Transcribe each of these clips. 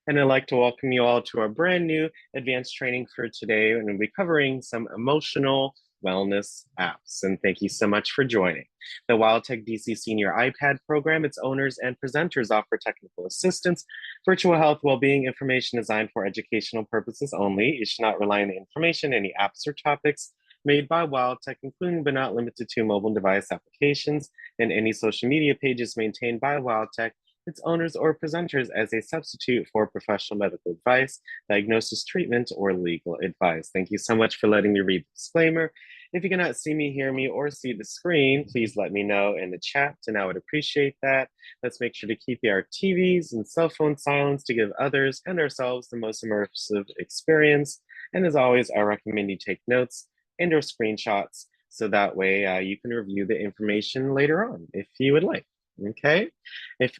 And I'd like to welcome you all to our brand new advanced training for today. And we'll be covering some emotional wellness apps. And thank you so much for joining. The WildTech DC Senior iPad program, its owners and presenters offer technical assistance, virtual health, well-being information designed for educational purposes only. You should not rely on the information, any apps or topics made by WildTech, including but not limited to mobile device applications and any social media pages maintained by WildTech, its owners, or presenters as a substitute for professional medical advice, diagnosis, treatment, or legal advice. Thank you so much for letting me read the disclaimer. If you cannot see me, hear me, or see the screen, please let me know in the chat, and I would appreciate that. Let's make sure to keep our TVs and cell phones silenced to give others and ourselves the most immersive experience. And as always, I recommend you take notes and or screenshots so that way you can review the information later on if you would like. Okay, if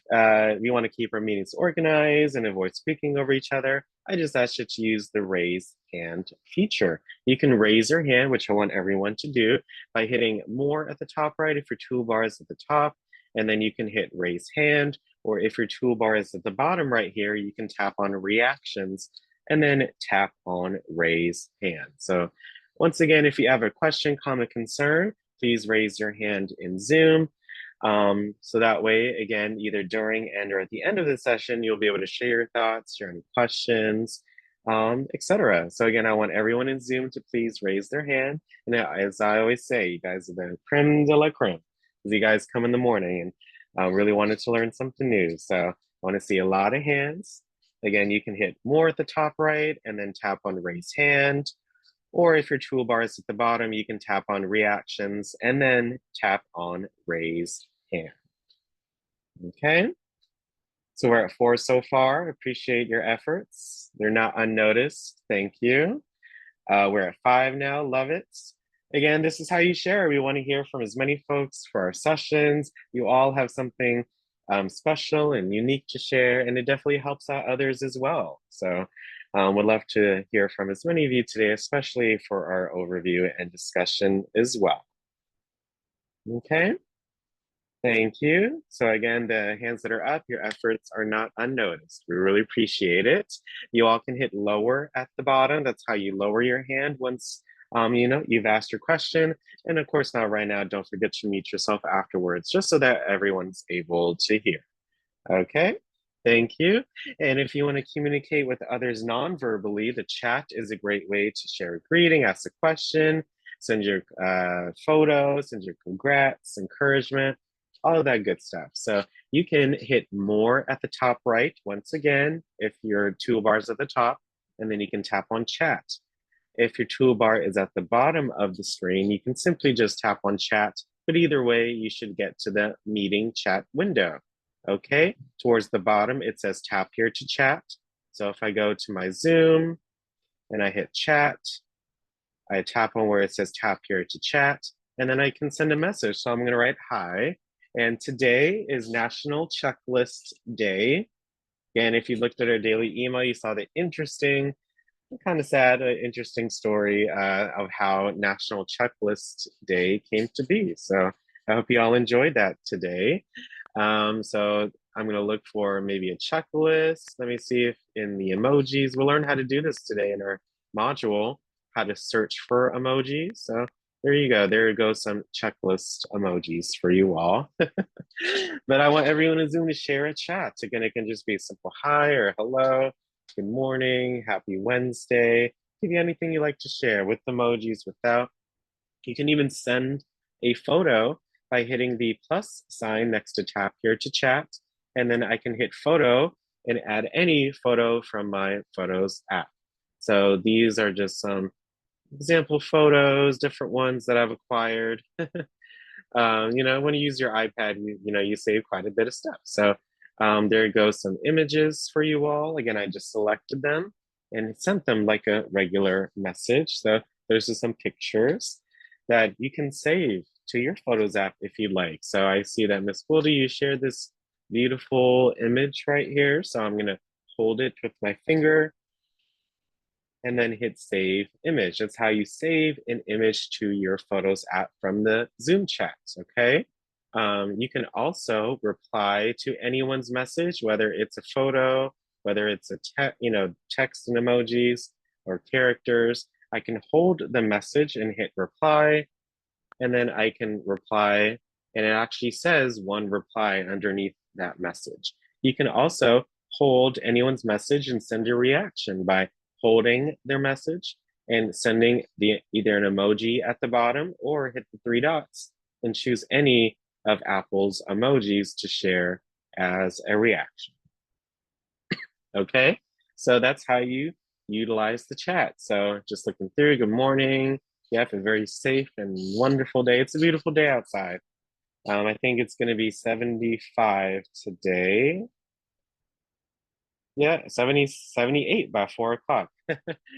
we want to keep our meetings organized and avoid speaking over each other, I just ask you to use the raise hand feature. You can raise your hand, which I want everyone to do, by hitting more at the top right if your toolbar is at the top, and then you can hit raise hand, or if your toolbar is at the bottom right here, you can tap on reactions and then tap on raise hand. So once again, if you have a question, comment, concern, please raise your hand in Zoom. So that way, again, either during and or at the end of the session, you'll be able to share your thoughts, share any questions, etc. So again, I want everyone in Zoom to please raise their hand. And as I always say, you guys are the creme de la creme, because you guys come in the morning and really wanted to learn something new. So I want to see a lot of hands. Again, you can hit more at the top right and then tap on raise hand. Or if your toolbar is at the bottom, you can tap on reactions and then tap on raise hand. Okay, so we're at 4 so far. Appreciate your efforts. They're not unnoticed. Thank you. We're at 5 now. Love it. Again, this is how you share. We want to hear from as many folks for our sessions. You all have something special and unique to share, and it definitely helps out others as well. So would love to hear from as many of you today, especially for our overview and discussion as well. Okay, thank you. So again, the hands that are up, your efforts are not unnoticed. We really appreciate it. You all can hit lower at the bottom. That's how you lower your hand once you've asked your question. And of course, now right now, don't forget to mute yourself afterwards, just so that everyone's able to hear. Okay. Thank you. And if you want to communicate with others non-verbally, the chat is a great way to share a greeting, ask a question, send your photos, send your congrats, encouragement, all of that good stuff. So you can hit more at the top right, once again, if your toolbar is at the top, and then you can tap on chat. If your toolbar is at the bottom of the screen, you can simply just tap on chat, but either way, you should get to the meeting chat window. Okay, towards the bottom, it says tap here to chat. So if I go to my Zoom and I hit chat, I tap on where it says tap here to chat, and then I can send a message. So I'm gonna write hi. And today is National Checklist Day. And if you looked at our daily email, you saw the interesting, kind of sad, interesting story of how National Checklist Day came to be. So I hope you all enjoyed that today. So I'm gonna look for maybe a checklist. Let me see if in the emojis, we'll learn how to do this today in our module, how to search for emojis. So there you go. There goes some checklist emojis for you all. But I want everyone in Zoom to share a chat. Again, it can just be a simple hi or hello, good morning, happy Wednesday. Give you anything you like to share with emojis, without. You can even send a photo by hitting the plus sign next to tap here to chat. And then I can hit photo and add any photo from my Photos app. So these are just some example photos, different ones that I've acquired. When you use your iPad, you save quite a bit of stuff. So there goes some images for you all. Again, I just selected them and sent them like a regular message. So there's just some pictures that you can save to your Photos app if you like. So I see that Miss Goldie, you shared this beautiful image right here. So I'm gonna hold it with my finger and then hit save image. That's how you save an image to your Photos app from the Zoom chat, okay? You can also reply to anyone's message, whether it's a photo whether it's text and emojis or characters. I can hold the message and hit reply, and then I can reply, and it actually says one reply underneath that message. You can also hold anyone's message and send a reaction by holding their message and sending either an emoji at the bottom, or hit the three dots and choose any of Apple's emojis to share as a reaction. Okay, so that's how you utilize the chat. So just looking through, good morning. You have a very safe and wonderful day. It's a beautiful day outside. I think it's going to be 75 today. Yeah, 70, 78 by 4 o'clock.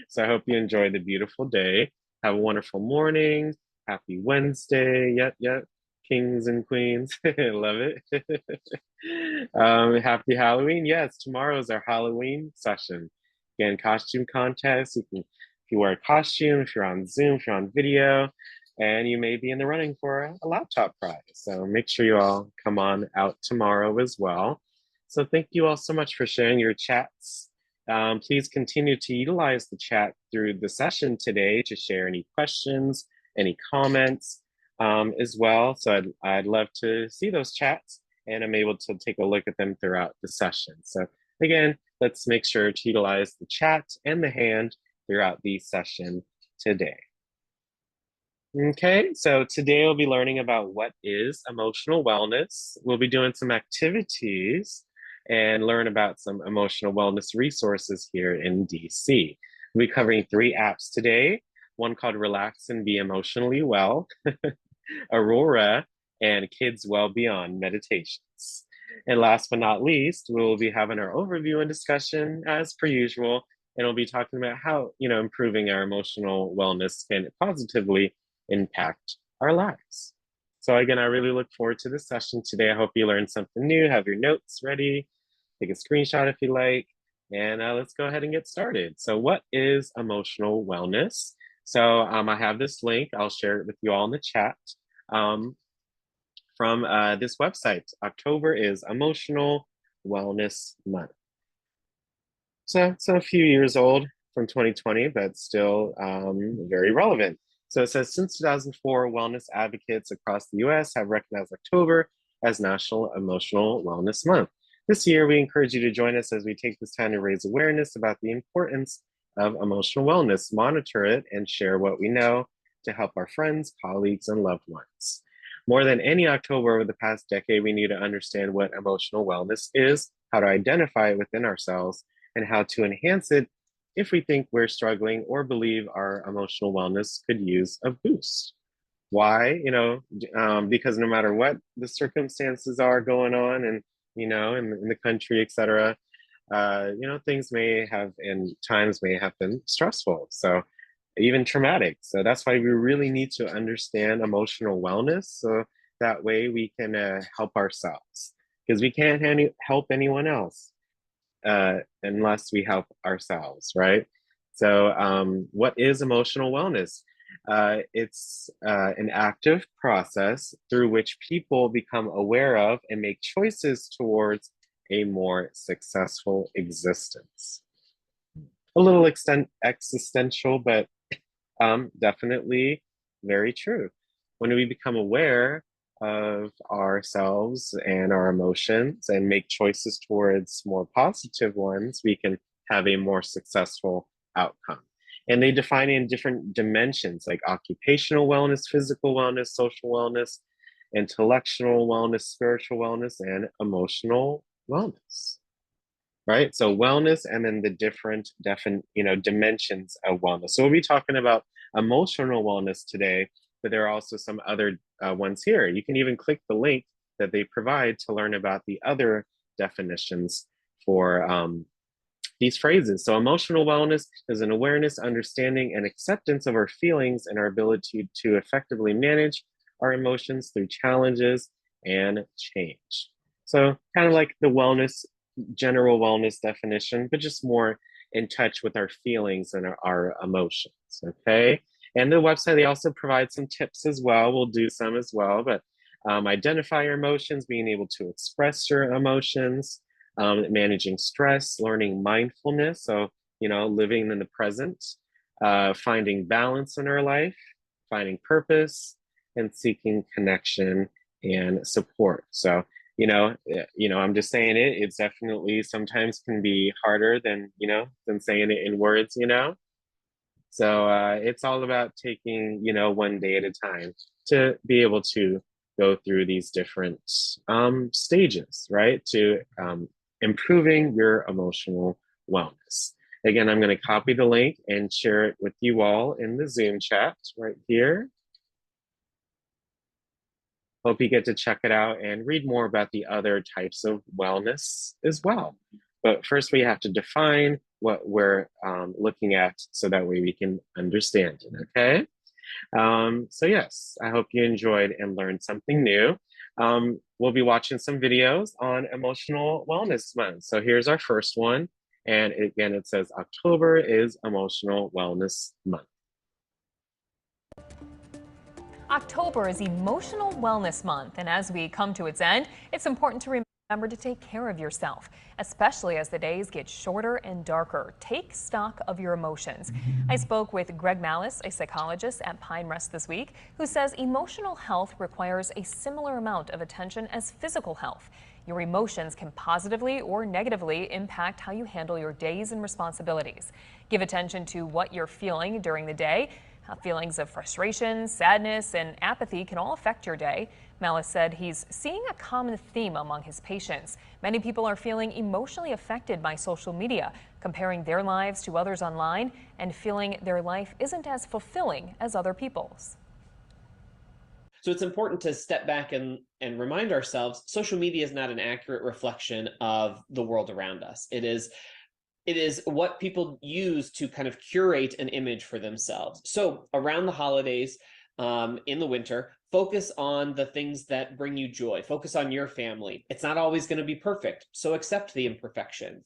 So I hope you enjoy the beautiful day. Have a wonderful morning. Happy Wednesday. Yep. Kings and queens. Love it. Happy Halloween. Yes, tomorrow is our Halloween session. Again, costume contest. If you wear a costume, if you're on Zoom, if you're on video, and you may be in the running for a laptop prize. So make sure you all come on out tomorrow as well. So thank you all so much for sharing your chats. Please continue to utilize the chat through the session today to share any questions, any comments as well. So I'd love to see those chats, and I'm able to take a look at them throughout the session. So again, let's make sure to utilize the chat and the hand throughout the session today. Okay, so today we'll be learning about what is emotional wellness. We'll be doing some activities and learn about some emotional wellness resources here in DC. We'll be covering 3 apps today, one called Relax and Be Emotionally Well, Aurora, and Kids Well Beyond Meditations. And last but not least, we will be having our overview and discussion as per usual, and we'll be talking about how improving our emotional wellness can positively impact our lives. So again, I really look forward to this session today. I hope you learned something new. Have your notes ready. Take a screenshot if you like. And let's go ahead and get started. So what is emotional wellness? So I have this link. I'll share it with you all in the chat from this website. October is Emotional Wellness Month. So it's a few years old from 2020, but still very relevant. So it says, since 2004, wellness advocates across the US have recognized October as National Emotional Wellness Month. This year, we encourage you to join us as we take this time to raise awareness about the importance of emotional wellness, monitor it, and share what we know to help our friends, colleagues, and loved ones. More than any October over the past decade, we need to understand what emotional wellness is, how to identify it within ourselves, and how to enhance it if we think we're struggling or believe our emotional wellness could use a boost. Why? Because no matter what the circumstances are going on, and in the country, etc., things may have, and times may have been stressful, so even traumatic. So that's why we really need to understand emotional wellness, so that way we can help ourselves, because we can't help anyone else unless we help ourselves, right? So what is emotional wellness? It's an active process through which people become aware of and make choices towards a more successful existence. A little existential, but definitely very true. When we become aware of ourselves and our emotions and make choices towards more positive ones, we can have a more successful outcome. And they define it in different dimensions, like occupational wellness, physical wellness, social wellness, intellectual wellness, spiritual wellness, and emotional wellness. Right? So wellness, and then the different dimensions of wellness. So we'll be talking about emotional wellness today, but there are also some other ones here. You can even click the link that they provide to learn about the other definitions for these phrases. So emotional wellness is an awareness, understanding, and acceptance of our feelings and our ability to effectively manage our emotions through challenges and change. So kind of like the general wellness definition, but just more in touch with our feelings and our emotions, okay? And the website, they also provide some tips as well. We'll do some as well, but identify your emotions, being able to express your emotions, managing stress, learning mindfulness. So, living in the present, finding balance in our life, finding purpose, and seeking connection and support. So, I'm just saying it's definitely sometimes can be harder than saying it in words. So it's all about taking, one day at a time to be able to go through these different stages, right? To improving your emotional wellness. Again, I'm going to copy the link and share it with you all in the Zoom chat right here. Hope you get to check it out and read more about the other types of wellness as well. But first, we have to define what we're looking at so that way we can understand it, okay? So yes, I hope you enjoyed and learned something new. We'll be watching some videos on Emotional Wellness Month. So here's our first one. And again, it says October is Emotional Wellness Month. October is Emotional Wellness Month, and as we come to its end, it's important to remember to take care of yourself, especially as the days get shorter and darker. Take stock of your emotions. I spoke with Greg Malice, a psychologist at Pine Rest this week, who says emotional health requires a similar amount of attention as physical health. Your emotions can positively or negatively impact how you handle your days and responsibilities. Give attention to what you're feeling during the day. Feelings of frustration, sadness, and apathy can all affect your day. Malice said he's seeing a common theme among his patients. Many people are feeling emotionally affected by social media, comparing their lives to others online and feeling their life isn't as fulfilling as other people's. So it's important to step back and remind ourselves social media is not an accurate reflection of the world around us. It is what people use to kind of curate an image for themselves. So around the holidays, in the winter, focus on the things that bring you joy. Focus on your family. It's not always going to be perfect, so accept the imperfections.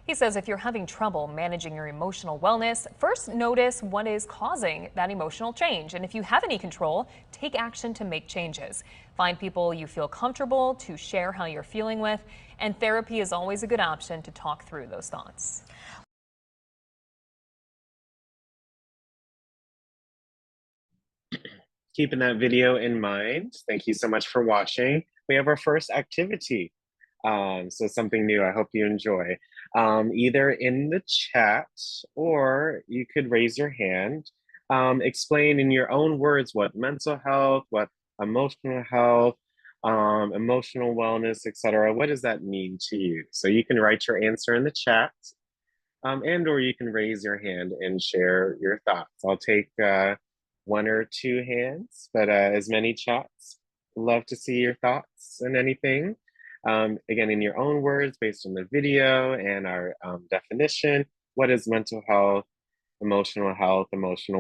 He says if you're having trouble managing your emotional wellness, first notice what is causing that emotional change. And if you have any control, take action to make changes. Find people you feel comfortable to share how you're feeling with. And therapy is always a good option to talk through those thoughts. Keeping that video in mind, thank you so much for watching. We have our first activity. So something new, I hope you enjoy. Either in the chat or you could raise your hand. Explain in your own words what mental health, what emotional health, emotional wellness, etc. What does that mean to you? So you can write your answer in the chat, and or you can raise your hand and share your thoughts. I'll take one or two hands, but as many chats. Love to see your thoughts and anything. Again, in your own words, based on the video and our definition, what does mental health, emotional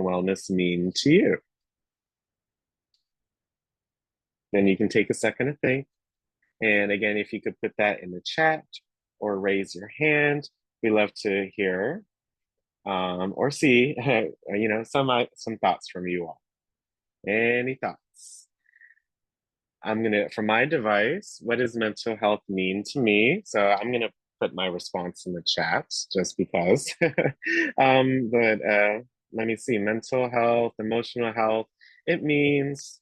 wellness mean to you? Then you can take a second to think. And again, if you could put that in the chat or raise your hand, we love to hear or see, some thoughts from you all. Any thoughts? From my device, what does mental health mean to me? So I'm gonna put my response in the chat just because. But let me see, mental health, emotional health, it means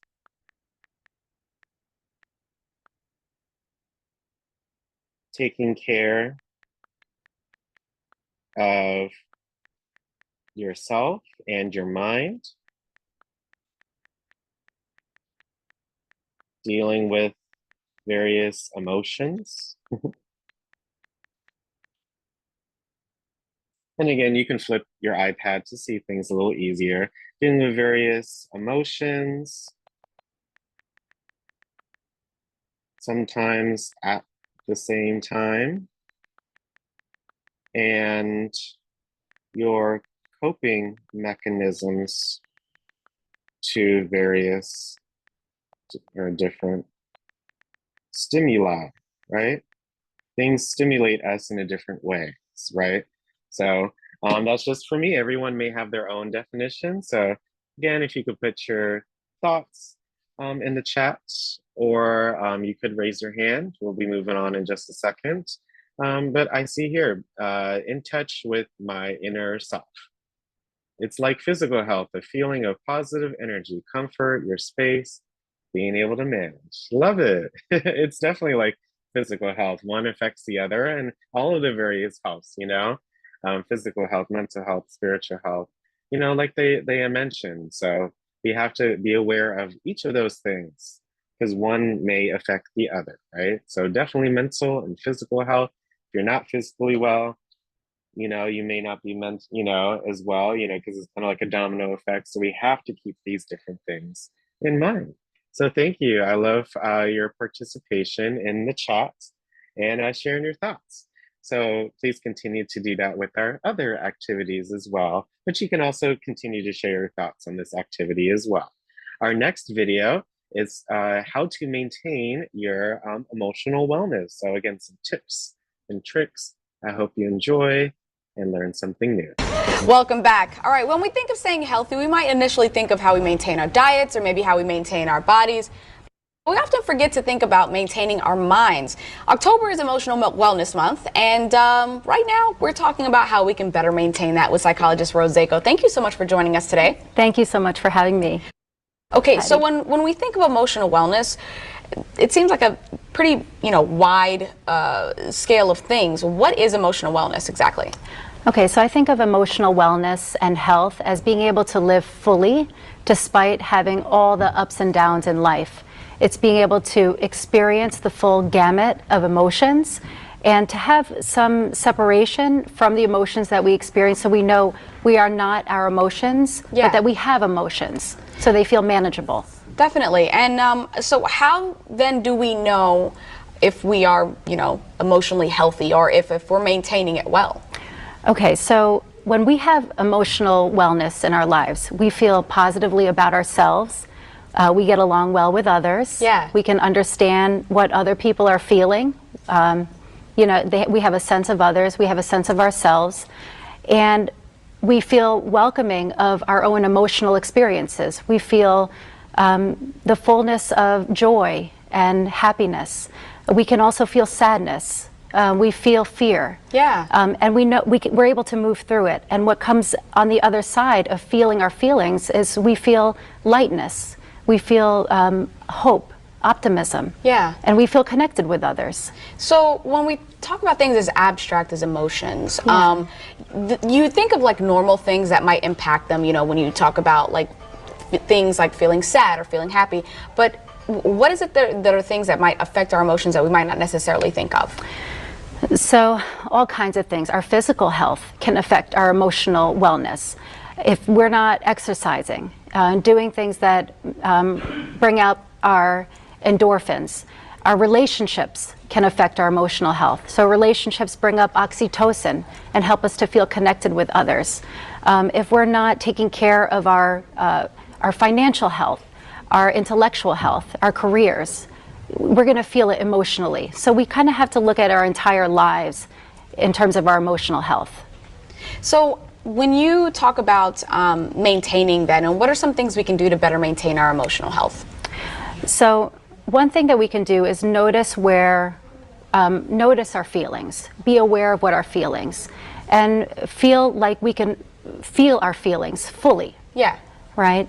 taking care of yourself and your mind, dealing with various emotions. And again, you can flip your iPad to see things a little easier. Dealing with various emotions, sometimes at the same time, and your coping mechanisms to various or different stimuli, right? Things stimulate us in a different ways, right? So that's just for me. Everyone may have their own definition. So again, if you could put your thoughts in the chat, or you could raise your hand. We'll be moving on in just a second. But I see here, in touch with my inner self. It's like physical health, a feeling of positive energy, comfort, your space, being able to manage. Love it. It's definitely like physical health. One affects the other, and all of the various healths, physical health, mental health, spiritual health, like they mentioned. So we have to be aware of each of those things because one may affect the other, right? So definitely mental and physical health. If you're not physically well, you may not be meant, as well, because it's kind of like a domino effect. So we have to keep these different things in mind. So thank you. I love your participation in the chat and sharing your thoughts. So please continue to do that with our other activities as well, but you can also continue to share your thoughts on this activity as well. Our next video is how to maintain your emotional wellness. So again, some tips and tricks. I hope you enjoy and learn something new. Welcome back. All right, when we think of staying healthy, we might initially think of how we maintain our diets or maybe how we maintain our bodies. We often forget to think about maintaining our minds. October is Emotional Wellness Month, and right now we're talking about how we can better maintain that with psychologist Rose Zako. Thank you so much for joining us today. Thank you so much for having me. Okay, so when we think of emotional wellness, it seems like a pretty wide scale of things. What is emotional wellness exactly? Okay, so I think of emotional wellness and health as being able to live fully despite having all the ups and downs in life. It's being able to experience the full gamut of emotions and to have some separation from the emotions that we experience so we know we are not our emotions, but that we have emotions, so they feel manageable. Definitely. And so how then do we know if we are, emotionally healthy or if we're maintaining it well? Okay, so when we have emotional wellness in our lives, we feel positively about ourselves. We get along well with others. Yeah. We can understand what other people are feeling. We have a sense of others. We have a sense of ourselves. And we feel welcoming of our own emotional experiences. We feel the fullness of joy and happiness. We can also feel sadness. We feel fear. Yeah. And we know we're able to move through it. And what comes on the other side of feeling our feelings is we feel lightness. We feel hope, optimism. Yeah. And we feel connected with others. So when we talk about things as abstract as emotions, you think of like normal things that might impact them, when you talk about like things like feeling sad or feeling happy, but what is it that are things that might affect our emotions that we might not necessarily think of? So all kinds of things. Our physical health can affect our emotional wellness. If we're not exercising, doing things that bring out our endorphins, our relationships can affect our emotional health. So relationships bring up oxytocin and help us to feel connected with others. If we're not taking care of our financial health, our intellectual health, our careers, we're going to feel it emotionally. So we kind of have to look at our entire lives in terms of our emotional health. So when you talk about maintaining that, and what are some things we can do to better maintain our emotional health? So one thing that we can do is notice our feelings, be aware of what our feelings, and feel like we can feel our feelings fully. Yeah. Right?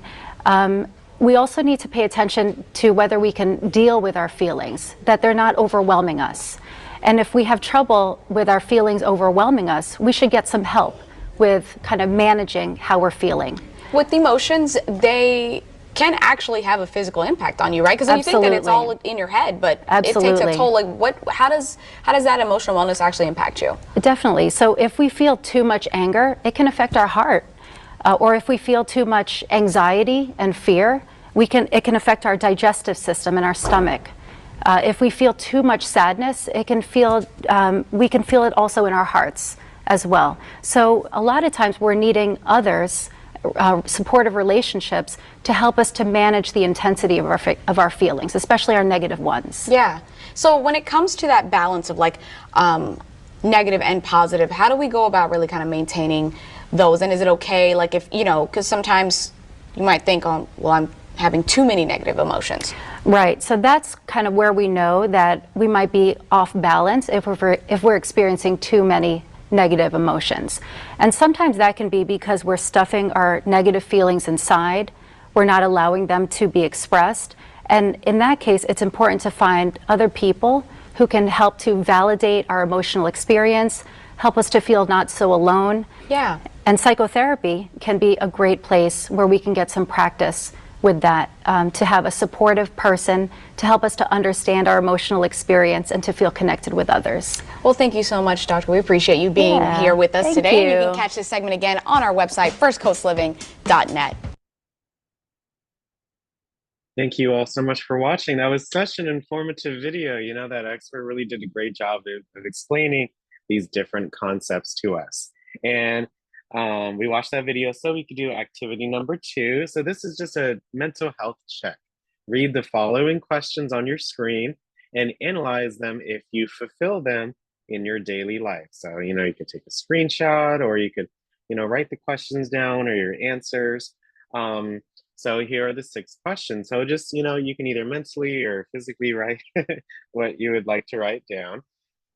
We also need to pay attention to whether we can deal with our feelings, that they're not overwhelming us. And if we have trouble with our feelings overwhelming us, we should get some help with kind of managing how we're feeling. With emotions, they can actually have a physical impact on you, right? Because you think that it's all in your head, but it takes a toll. Like, how does that emotional wellness actually impact you? Definitely. So if we feel too much anger, it can affect our heart. Or if we feel too much anxiety and fear, it can affect our digestive system and our stomach. If we feel too much sadness, we can feel it also in our hearts as well. So a lot of times we're needing others, supportive relationships, to help us to manage the intensity of our feelings, especially our negative ones. Yeah. So when it comes to that balance of like negative and positive, how do we go about really kind of maintaining those? And is it okay, like if, because sometimes you might think, oh, well, I'm having too many negative emotions? Right. So that's kind of where we know that we might be off balance if we're experiencing too many negative emotions. And sometimes that can be because we're stuffing our negative feelings inside. We're not allowing them to be expressed. And in that case, it's important to find other people who can help to validate our emotional experience, help us to feel not so alone. Yeah. And psychotherapy can be a great place where we can get some practice with that, to have a supportive person to help us to understand our emotional experience and to feel connected with others. Well, thank you so much, Doctor. We appreciate you being here with us today. You. And you can catch this segment again on our website, firstcoastliving.net. Thank you all so much for watching. That was such an informative video. You know, that expert really did a great job of explaining these different concepts to us. And we watched that video so we could do activity number 2. So this is just a mental health check. Read the following questions on your screen and analyze them if you fulfill them in your daily life. So, you know, you could take a screenshot, or you could, you know, write the questions down or your answers. So here are the 6 questions. So just, you know, you can either mentally or physically write what you would like to write down.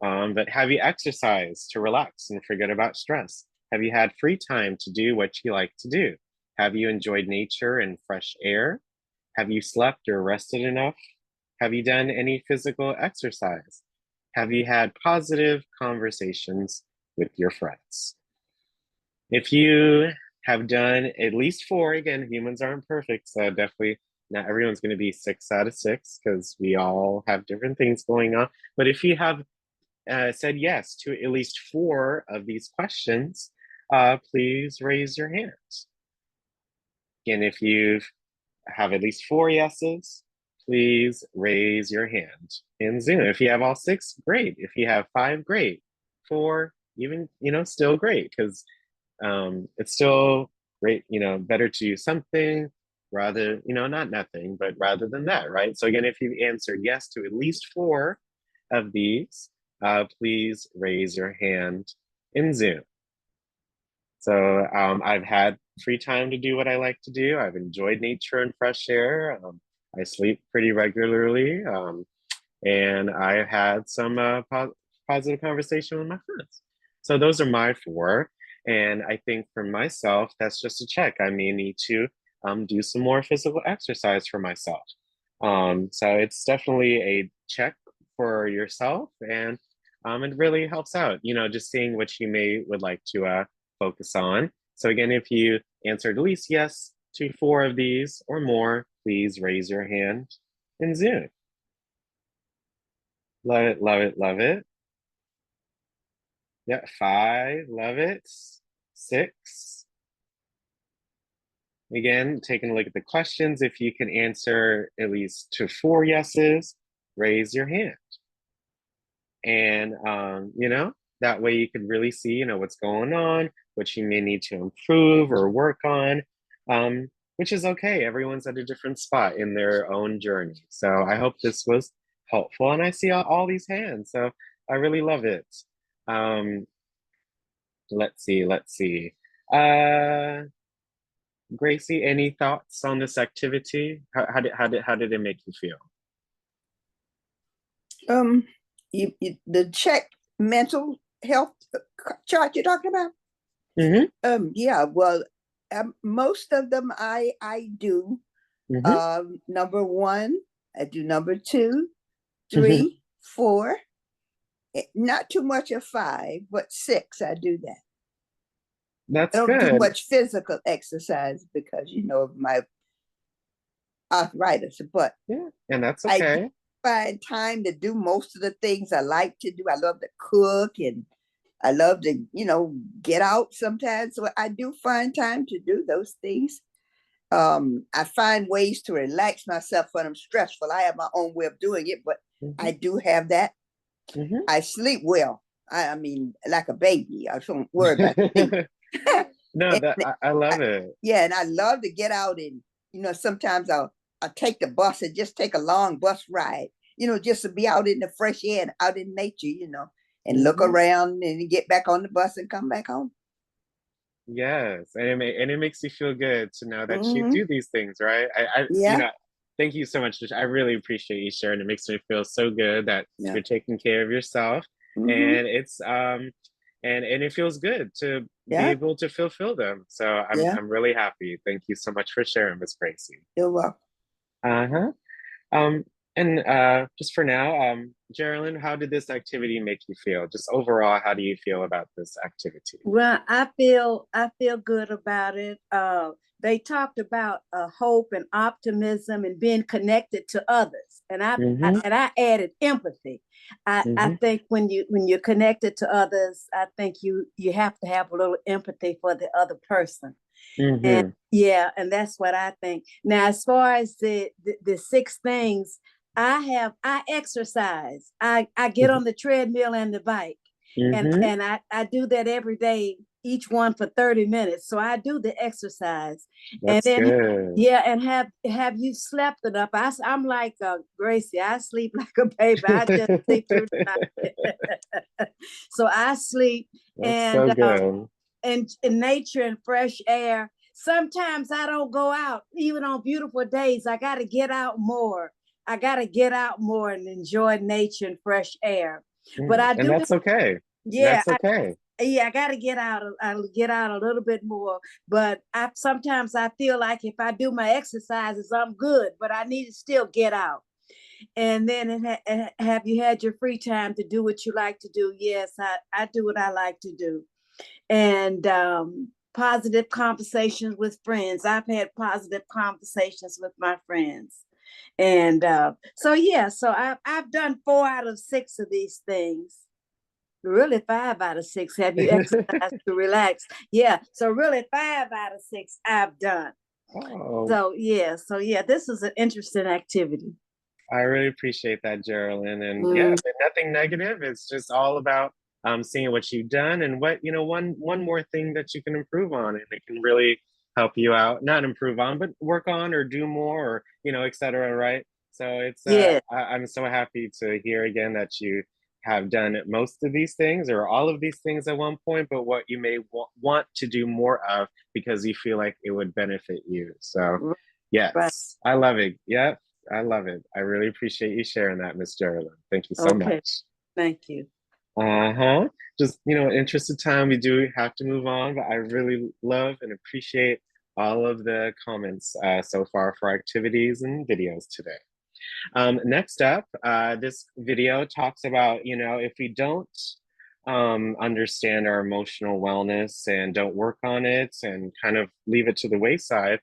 But have you exercised to relax and forget about stress? Have you had free time to do what you like to do? Have you enjoyed nature and fresh air? Have you slept or rested enough? Have you done any physical exercise? Have you had positive conversations with your friends? If you have done at least 4, again, humans aren't perfect, so definitely not everyone's going to be 6 out of 6 because we all have different things going on. But if you have said yes to at least 4 of these questions, please raise your hands. Again, if you have at least 4 yeses, please raise your hand in Zoom. If you have all 6, great. If you have 5, great. 4, even, you know, still great, because it's still great, you know, better to do something rather, you know, not nothing, but rather than that, right? So again, if you answered yes to at least 4 of these, please raise your hand in Zoom. So I've had free time to do what I like to do. I've enjoyed nature and fresh air. I sleep pretty regularly, and I had some positive conversation with my friends. So those are my 4. And I think for myself, that's just a check. I may need to do some more physical exercise for myself. So it's definitely a check for yourself, and it really helps out, you know, just seeing what you would like to focus on. So again, if you answered at least yes to 4 of these or more, please raise your hand in Zoom. Love it, love it, love it. Yeah, 5, love it. 6. Again, taking a look at the questions, if you can answer at least to 4 yeses, raise your hand. And, you know, that way you can really see, you know, what's going on, what you may need to improve or work on, which is okay. Everyone's at a different spot in their own journey. So I hope this was helpful. And I see all these hands, so I really love it. Let's see. Gracie, any thoughts on this activity? How did it make you feel? The check mental health chart you're talking about? Mm-hmm. Yeah, well, most of them I do. Mm-hmm. Number 1, I do number 2, 3, 4. Not too much of 5, but 6, I do that. That's I don't good. do much physical exercise because, you know, of my arthritis, but yeah, and that's okay. I find time to do most of the things I like to do. I love to cook, and I love to, you know, get out sometimes. So I do find time to do those things. I find ways to relax myself when I'm stressful. I have my own way of doing it, but I do have that. I sleep well. I mean, like a baby. I don't worry about sleep. No, I love it. Yeah, and I love to get out, and, you know, sometimes I'll take the bus and just take a long bus ride, you know, just to be out in the fresh air and out in nature, you know, and look around and get back on the bus and come back home. Yes, and it makes you feel good to know that you Hmm. do these things, right? Yeah, thank you so much. I really appreciate you sharing. It makes me feel so good that yeah. you're taking care of yourself, Hmm. and and it feels good to be Yeah, able to fulfill them. So yeah. I'm really happy. Thank you so much for sharing, Miss Gracie. You're welcome. Uh-huh. Um, and just for now, Geraldine, how did this activity make you feel? Just overall, how do you feel about this activity? Well, I feel good about it. They talked about hope and optimism and being connected to others, and Mm-hmm. I added empathy. I Mm-hmm. think when you're connected to others, I think you have to have a little empathy for the other person. And Mm-hmm. yeah, and that's what I think. Now, as far as the six things, I exercise. I get on the treadmill and the bike, Mm-hmm. and I do that every day, each one for 30 minutes. So I do the exercise, and That's then good. yeah, and have you slept enough? I'm like Gracie. I sleep like a baby. I just sleep through the night. So I sleep, That's and so good. in nature and fresh air. Sometimes I don't go out, even on beautiful days. I got to get out more. I got to get out more and enjoy nature and fresh air. But I And do, that's okay. yeah, That's okay. I got to get out. I'll get out a little bit more. But I sometimes I feel like if I do my exercises, I'm good. But I need to still get out. And then have you had your free time to do what you like to do? Yes, I do what I like to do. And positive conversations with friends. I've had positive conversations with my friends. And so, yeah, so I've done 4 out of 6 of these things. Really, 5 out of 6. Have you exercised to relax? Yeah. So, really, 5 out of 6 I've done. Oh, So, yeah, this is an interesting activity. I really appreciate that, Geraldine. And yeah, Mm, but nothing negative. It's just all about seeing what you've done and what, one more thing that you can improve on, and it can really help you out. Not improve on, but work on or do more or, et cetera, right? So yeah. I'm so happy to hear again that you have done most of these things or all of these things at one point, but what you may want to do more of because you feel like it would benefit you. So, Right. yes, I love it. Yep, I love it. I really appreciate you sharing that, Miss Geraldine. Thank you so Okay. much. Thank you. Uh-huh. Just, in interest of time, we do have to move on, but I really love and appreciate all of the comments so far for activities and videos today. Next up, this video talks about, if we don't understand our emotional wellness and don't work on it and kind of leave it to the wayside,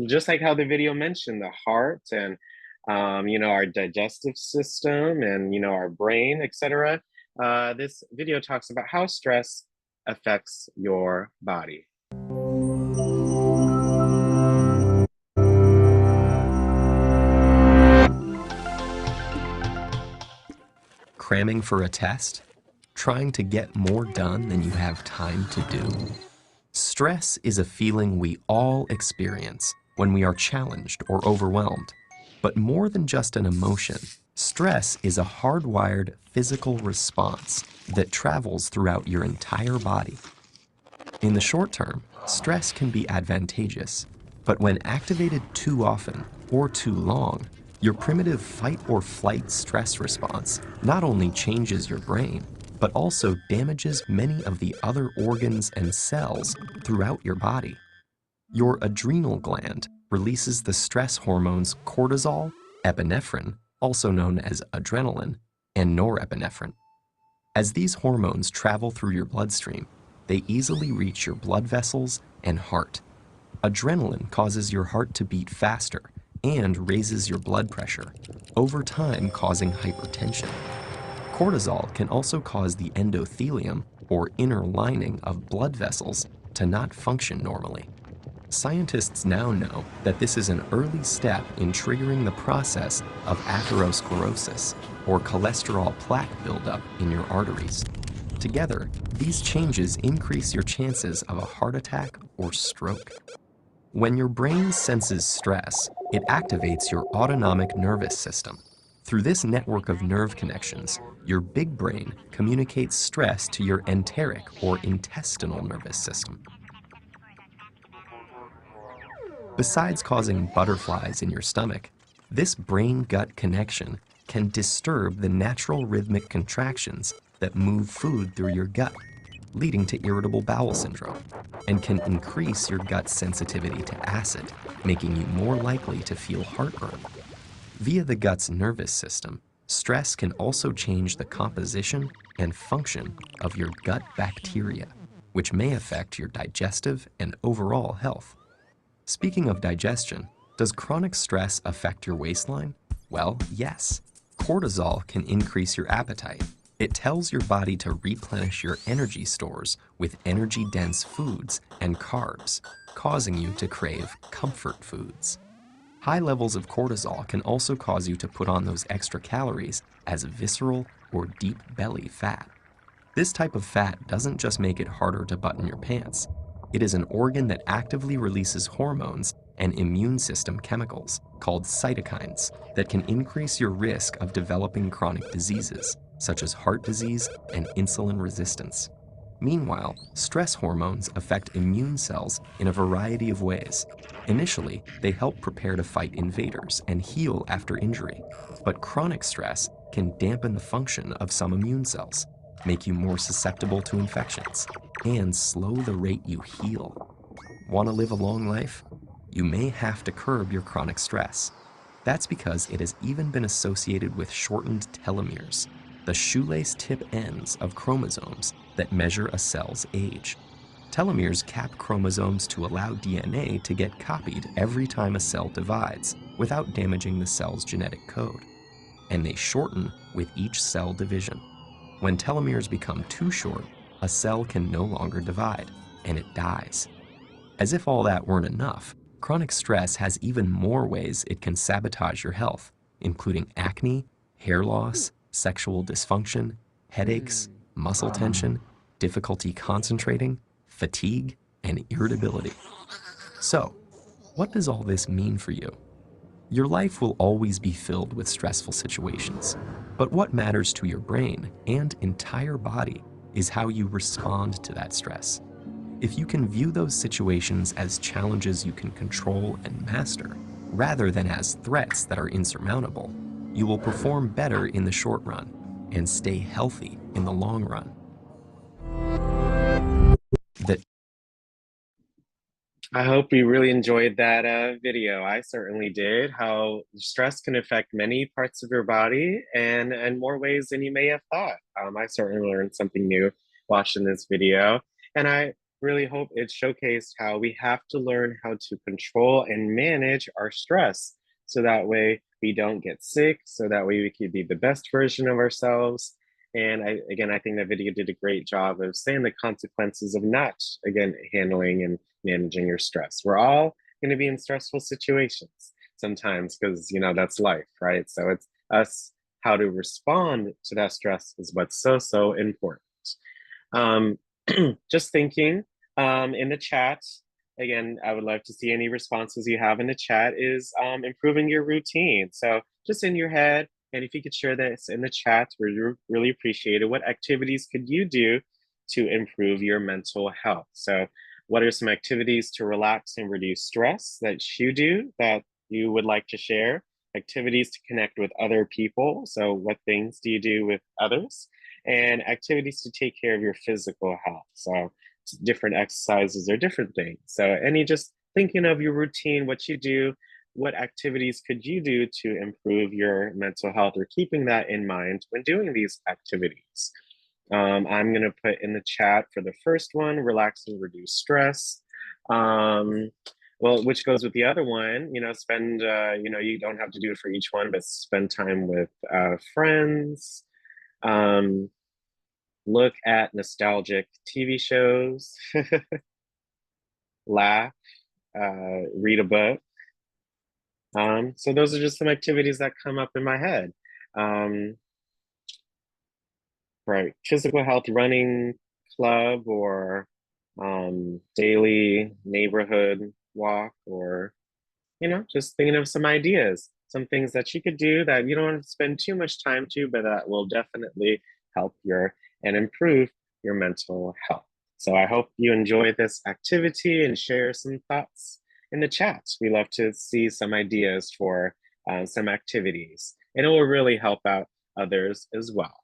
just like how the video mentioned, the heart and our digestive system and our brain, etc. This video talks about how stress affects your body. Cramming for a test? Trying to get more done than you have time to do? Stress is a feeling we all experience when we are challenged or overwhelmed. But more than just an emotion, stress is a hardwired physical response that travels throughout your entire body. In the short term, stress can be advantageous, but when activated too often or too long, your primitive fight or flight stress response not only changes your brain, but also damages many of the other organs and cells throughout your body. Your adrenal gland releases the stress hormones cortisol, epinephrine, also known as adrenaline, and norepinephrine. As these hormones travel through your bloodstream, they easily reach your blood vessels and heart. Adrenaline causes your heart to beat faster and raises your blood pressure, over time causing hypertension. Cortisol can also cause the endothelium, or inner lining of blood vessels, to not function normally. Scientists now know that this is an early step in triggering the process of atherosclerosis, or cholesterol plaque buildup in your arteries. Together, these changes increase your chances of a heart attack or stroke. When your brain senses stress, it activates your autonomic nervous system. Through this network of nerve connections, your big brain communicates stress to your enteric or intestinal nervous system. Besides causing butterflies in your stomach, this brain-gut connection can disturb the natural rhythmic contractions that move food through your gut, leading to irritable bowel syndrome, and can increase your gut's sensitivity to acid, making you more likely to feel heartburn. Via the gut's nervous system, stress can also change the composition and function of your gut bacteria, which may affect your digestive and overall health. Speaking of digestion, does chronic stress affect your waistline? Well, yes. Cortisol can increase your appetite. It tells your body to replenish your energy stores with energy-dense foods and carbs, causing you to crave comfort foods. High levels of cortisol can also cause you to put on those extra calories as visceral or deep belly fat. This type of fat doesn't just make it harder to button your pants. It is an organ that actively releases hormones and immune system chemicals called cytokines that can increase your risk of developing chronic diseases such as heart disease and insulin resistance. Meanwhile, stress hormones affect immune cells in a variety of ways. Initially, they help prepare to fight invaders and heal after injury, but chronic stress can dampen the function of some immune cells, make you more susceptible to infections, and slow the rate you heal. Want to live a long life? You may have to curb your chronic stress. That's because it has even been associated with shortened telomeres, the shoelace tip ends of chromosomes that measure a cell's age. Telomeres cap chromosomes to allow DNA to get copied every time a cell divides without damaging the cell's genetic code. And they shorten with each cell division. When telomeres become too short, a cell can no longer divide, and it dies. As if all that weren't enough, chronic stress has even more ways it can sabotage your health, including acne, hair loss, sexual dysfunction, headaches, muscle tension, difficulty concentrating, fatigue, and irritability. So, what does all this mean for you? Your life will always be filled with stressful situations, but what matters to your brain and entire body is how you respond to that stress. If you can view those situations as challenges you can control and master, rather than as threats that are insurmountable, you will perform better in the short run and stay healthy in the long run. I hope you really enjoyed that video. I certainly did. How stress can affect many parts of your body and in more ways than you may have thought. I certainly learned something new watching this video. And I really hope it showcased how we have to learn how to control and manage our stress. So that way we don't get sick, so that way we can be the best version of ourselves. And I think that video did a great job of saying the consequences of not, again, handling and managing your stress. We're all going to be in stressful situations sometimes because, that's life, right? So it's us, how to respond to that stress is what's so important. Just thinking in the chat, again, I would love to see any responses you have in the chat is improving your routine. So just in your head, and if you could share this in the chat, we really appreciate it. What activities could you do to improve your mental health? So what are some activities to relax and reduce stress that you do that you would like to share? Activities to connect with other people. So what things do you do with others? And activities to take care of your physical health. So different exercises or different things. So just thinking of your routine, what you do, what activities could you do to improve your mental health, or keeping that in mind when doing these activities? I'm going to put in the chat for the first one, relax and reduce stress. Which goes with the other one, spend, you don't have to do it for each one, but spend time with friends. Look at nostalgic TV shows, laugh, read a book. So those are just some activities that come up in my head. Right, physical health running club, or daily neighborhood walk, or just thinking of some ideas, some things that you could do that you don't have to spend too much time to, but that will definitely help and improve your mental health. So I hope you enjoy this activity and share some thoughts in the chat. We love to see some ideas for some activities, and it will really help out others as well.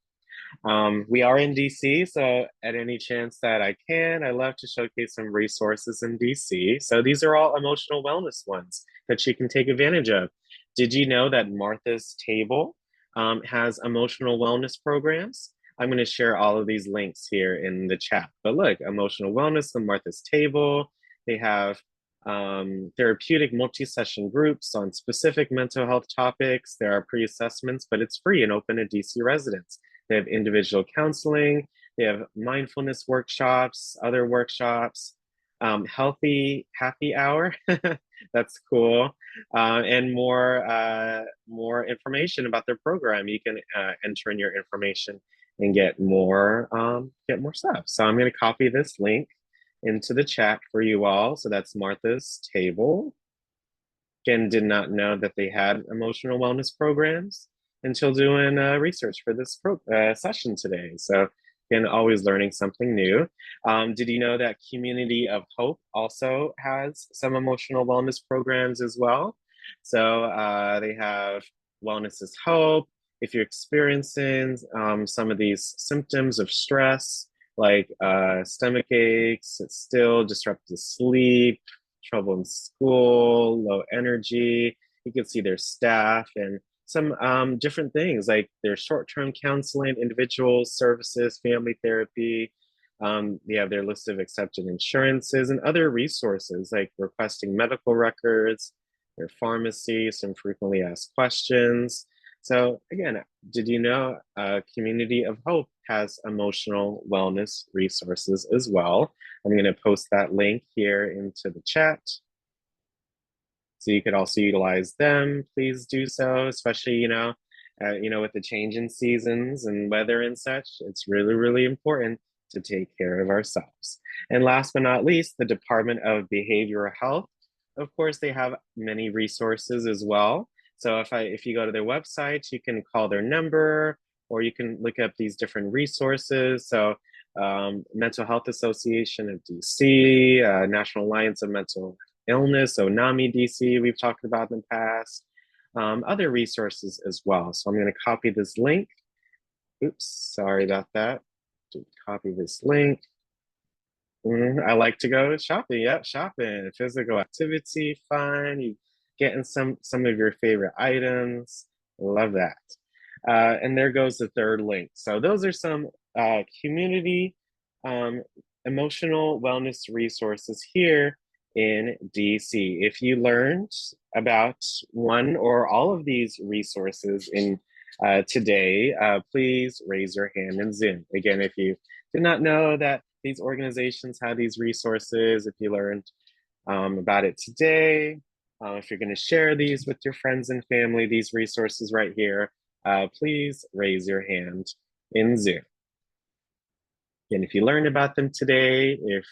We are in DC, so at any chance that I can, I love to showcase some resources in DC. So these are all emotional wellness ones that you can take advantage of. Did you know that Martha's Table has emotional wellness programs? I'm going to share all of these links here in the chat. But look, emotional wellness, the Martha's Table, they have therapeutic multi-session groups on specific mental health topics. There are pre-assessments, but it's free and open to DC residents. They have individual counseling, they have mindfulness workshops, other workshops, healthy happy hour, that's cool, and more information about their program. You can enter in your information and get more stuff. So I'm going to copy this link into the chat for you all. So that's Martha's Table. Again, did not know that they had emotional wellness programs until doing research for this session today. So again, always learning something new. Did you know that Community of Hope also has some emotional wellness programs as well? So they have Wellness is Hope. If you're experiencing some of these symptoms of stress, like stomach aches, still disrupted sleep, trouble in school, low energy, you can see their staff and some different things like their short-term counseling, individual services, family therapy. They have their list of accepted insurances and other resources like requesting medical records, their pharmacy, some frequently asked questions. So again, did you know Community of Hope has emotional wellness resources as well? I'm going to post that link here into the chat. So you could also utilize them. Please do so, especially, with the change in seasons and weather and such. It's really, really important to take care of ourselves. And last but not least, the Department of Behavioral Health. Of course, they have many resources as well. So if you go to their website, you can call their number, or you can look up these different resources. So Mental Health Association of DC, National Alliance of Mental Illness, so NAMI DC, we've talked about in the past, other resources as well. So I'm going to copy this link. Oops, sorry about that. Copy this link. I like to go shopping. Yep, shopping, physical activity, fun. You getting some of your favorite items. Love that. And there goes the third link. So those are some community emotional wellness resources here in DC. If you learned about one or all of these resources in today, please raise your hand in Zoom. Again, if you did not know that these organizations have these resources, if you learned about it today, if you're going to share these with your friends and family, these resources right here, please raise your hand in Zoom. And if you learned about them today, if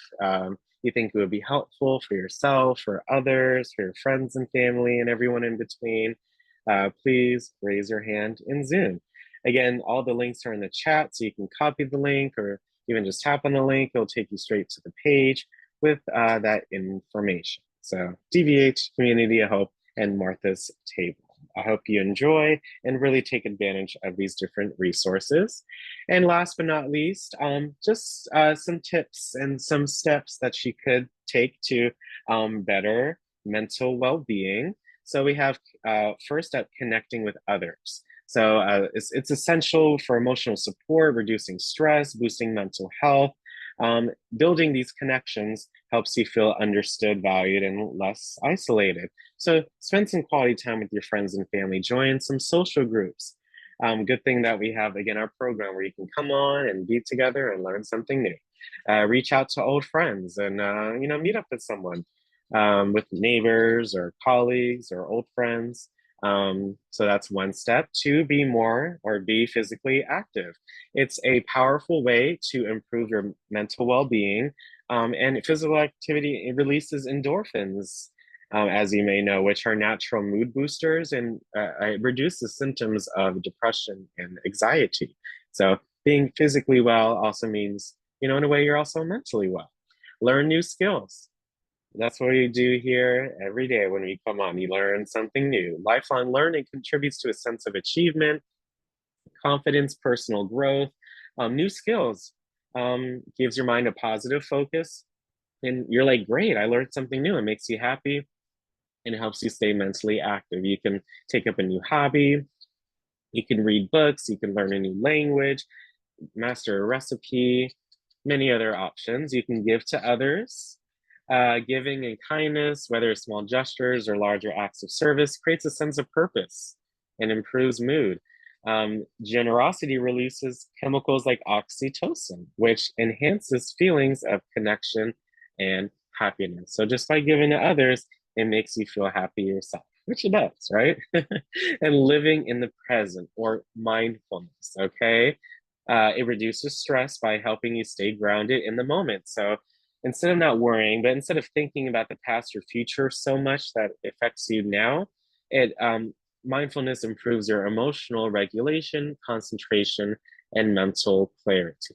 you think it would be helpful for yourself, for others, for your friends and family, and everyone in between, please raise your hand in Zoom. Again, all the links are in the chat, so you can copy the link or even just tap on the link. It'll take you straight to the page with that information. So DVH, Community of Hope, and Martha's Table. I hope you enjoy and really take advantage of these different resources. And last but not least, just some tips and some steps that you could take to better mental well-being. So we have first up, connecting with others. So it's essential for emotional support, reducing stress, boosting mental health. Building these connections helps you feel understood, valued, and less isolated. So spend some quality time with your friends and family. Join some social groups. Good thing that we have, again, our program where you can come on and be together and learn something new. Reach out to old friends and, meet up with someone, with neighbors or colleagues or old friends. So that's one step. 2, be physically active. It's a powerful way to improve your mental well-being. And physical activity, it releases endorphins, as you may know, which are natural mood boosters, and it reduces symptoms of depression and anxiety. So being physically well also means, in a way, you're also mentally well. Learn new skills. That's what we do here every day when we come on. You learn something new. Lifelong learning contributes to a sense of achievement, confidence, personal growth, new skills, gives your mind a positive focus. And you're like, great, I learned something new. It makes you happy and it helps you stay mentally active. You can take up a new hobby, you can read books, you can learn a new language, master a recipe, many other options. You can give to others. Giving and kindness, whether small gestures or larger acts of service, creates a sense of purpose and improves mood. Generosity releases chemicals like oxytocin, which enhances feelings of connection and happiness. So just by giving to others, it makes you feel happy yourself, which it does, right? And living in the present or mindfulness, okay? It reduces stress by helping you stay grounded in the moment. So instead of not worrying, but instead of thinking about the past or future so much that it affects you now, it mindfulness improves your emotional regulation, concentration, and mental clarity.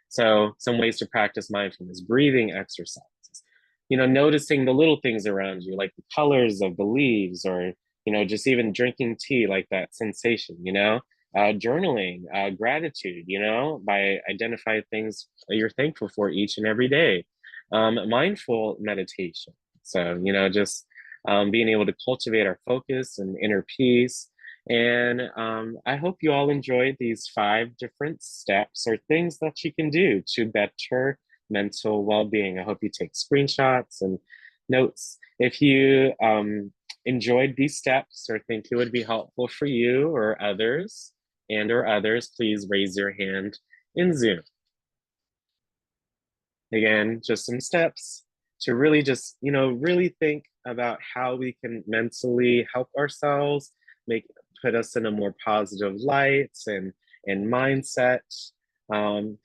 So some ways to practice mindfulness: breathing exercises, noticing the little things around you, like the colors of the leaves, or, just even drinking tea, like that sensation, journaling, gratitude, by identifying things that you're thankful for each and every day. Mindful meditation. So, just being able to cultivate our focus and inner peace. And I hope you all enjoyed these 5 different steps or things that you can do to better mental well-being. I hope you take screenshots and notes. If you enjoyed these steps or think it would be helpful for you or others, please raise your hand in Zoom. Again, just some steps to really just, really think about how we can mentally help ourselves, put us in a more positive light and mindset.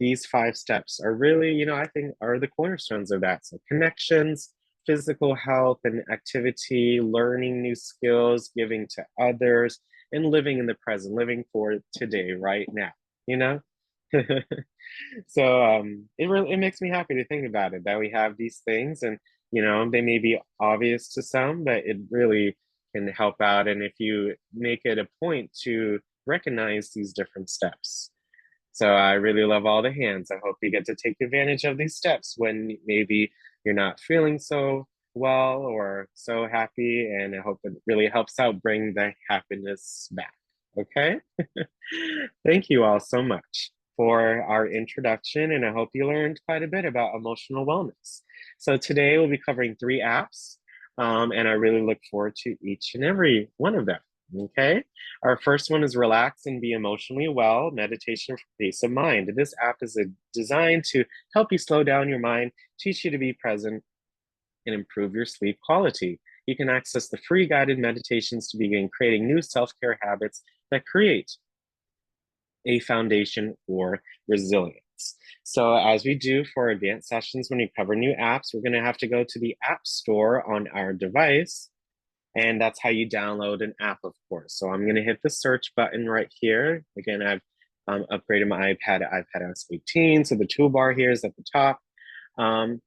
These 5 steps are really, I think are the cornerstones of that. So connections, physical health and activity, learning new skills, giving to others, and living in the present, living for today, right now, So it makes me happy to think about it, that we have these things, and they may be obvious to some, but it really can help out. And if you make it a point to recognize these different steps. So I really love all the hands. I hope you get to take advantage of these steps when maybe you're not feeling so well or so happy, and I hope it really helps out bring the happiness back. Okay. Thank you all so much for our introduction, and I hope you learned quite a bit about emotional wellness. So today we'll be covering 3 apps, and I really look forward to each and every one of them. Okay, our first one is Relax and Be Emotionally Well, Meditation for Peace of Mind. This app is designed to help you slow down your mind, teach you to be present, and improve your sleep quality. You can access the free guided meditations to begin creating new self-care habits that create a foundation for resilience. So as we do for advanced sessions, when we cover new apps, we're going to have to go to the App Store on our device. And that's how you download an app, of course. So I'm going to hit the search button right here. Again, I've upgraded my iPad to iPadOS 18. So the toolbar here is at the top.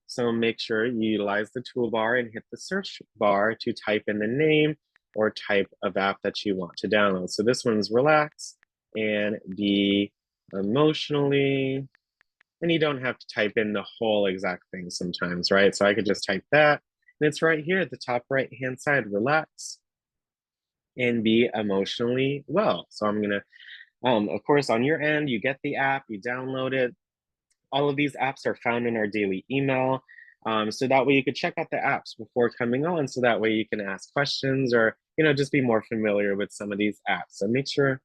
So make sure you utilize the toolbar and hit the search bar to type in the name or type of app that you want to download. So this one's Relax and Be Emotionally. And you don't have to type in the whole exact thing sometimes, right? So I could just type that. And it's right here at the top right-hand side, Relax and Be Emotionally Well. So I'm gonna, of course, on your end, you get the app, you download it. All of these apps are found in our daily email. So that way you could check out the apps before coming on. So that way you can ask questions or, just be more familiar with some of these apps. So make sure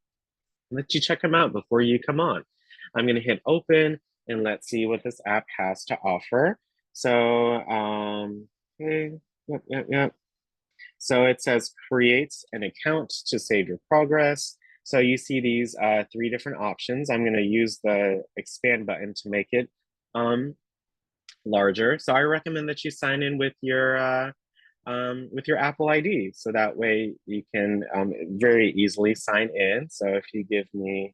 that you check them out before you come on. I'm gonna hit open and let's see what this app has to offer. So, okay. Yep. So it says create an account to save your progress. So you see these 3 different options. I'm going to use the expand button to make it larger. So I recommend that you sign in with your Apple ID. So that way you can very easily sign in. So if you give me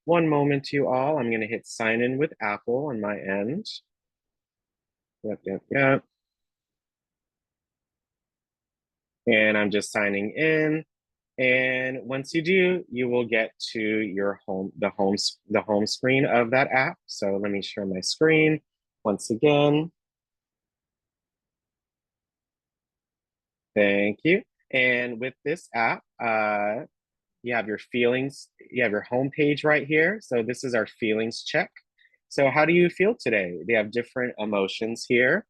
one moment, you all, I'm going to hit sign in with Apple on my end. Yep. And I'm just signing in. And once you do, you will get to your the home screen of that app. So let me share my screen once again. Thank you. And with this app, you have your feelings, you have your home page right here. So this is our feelings check. So how do you feel today? They have different emotions here.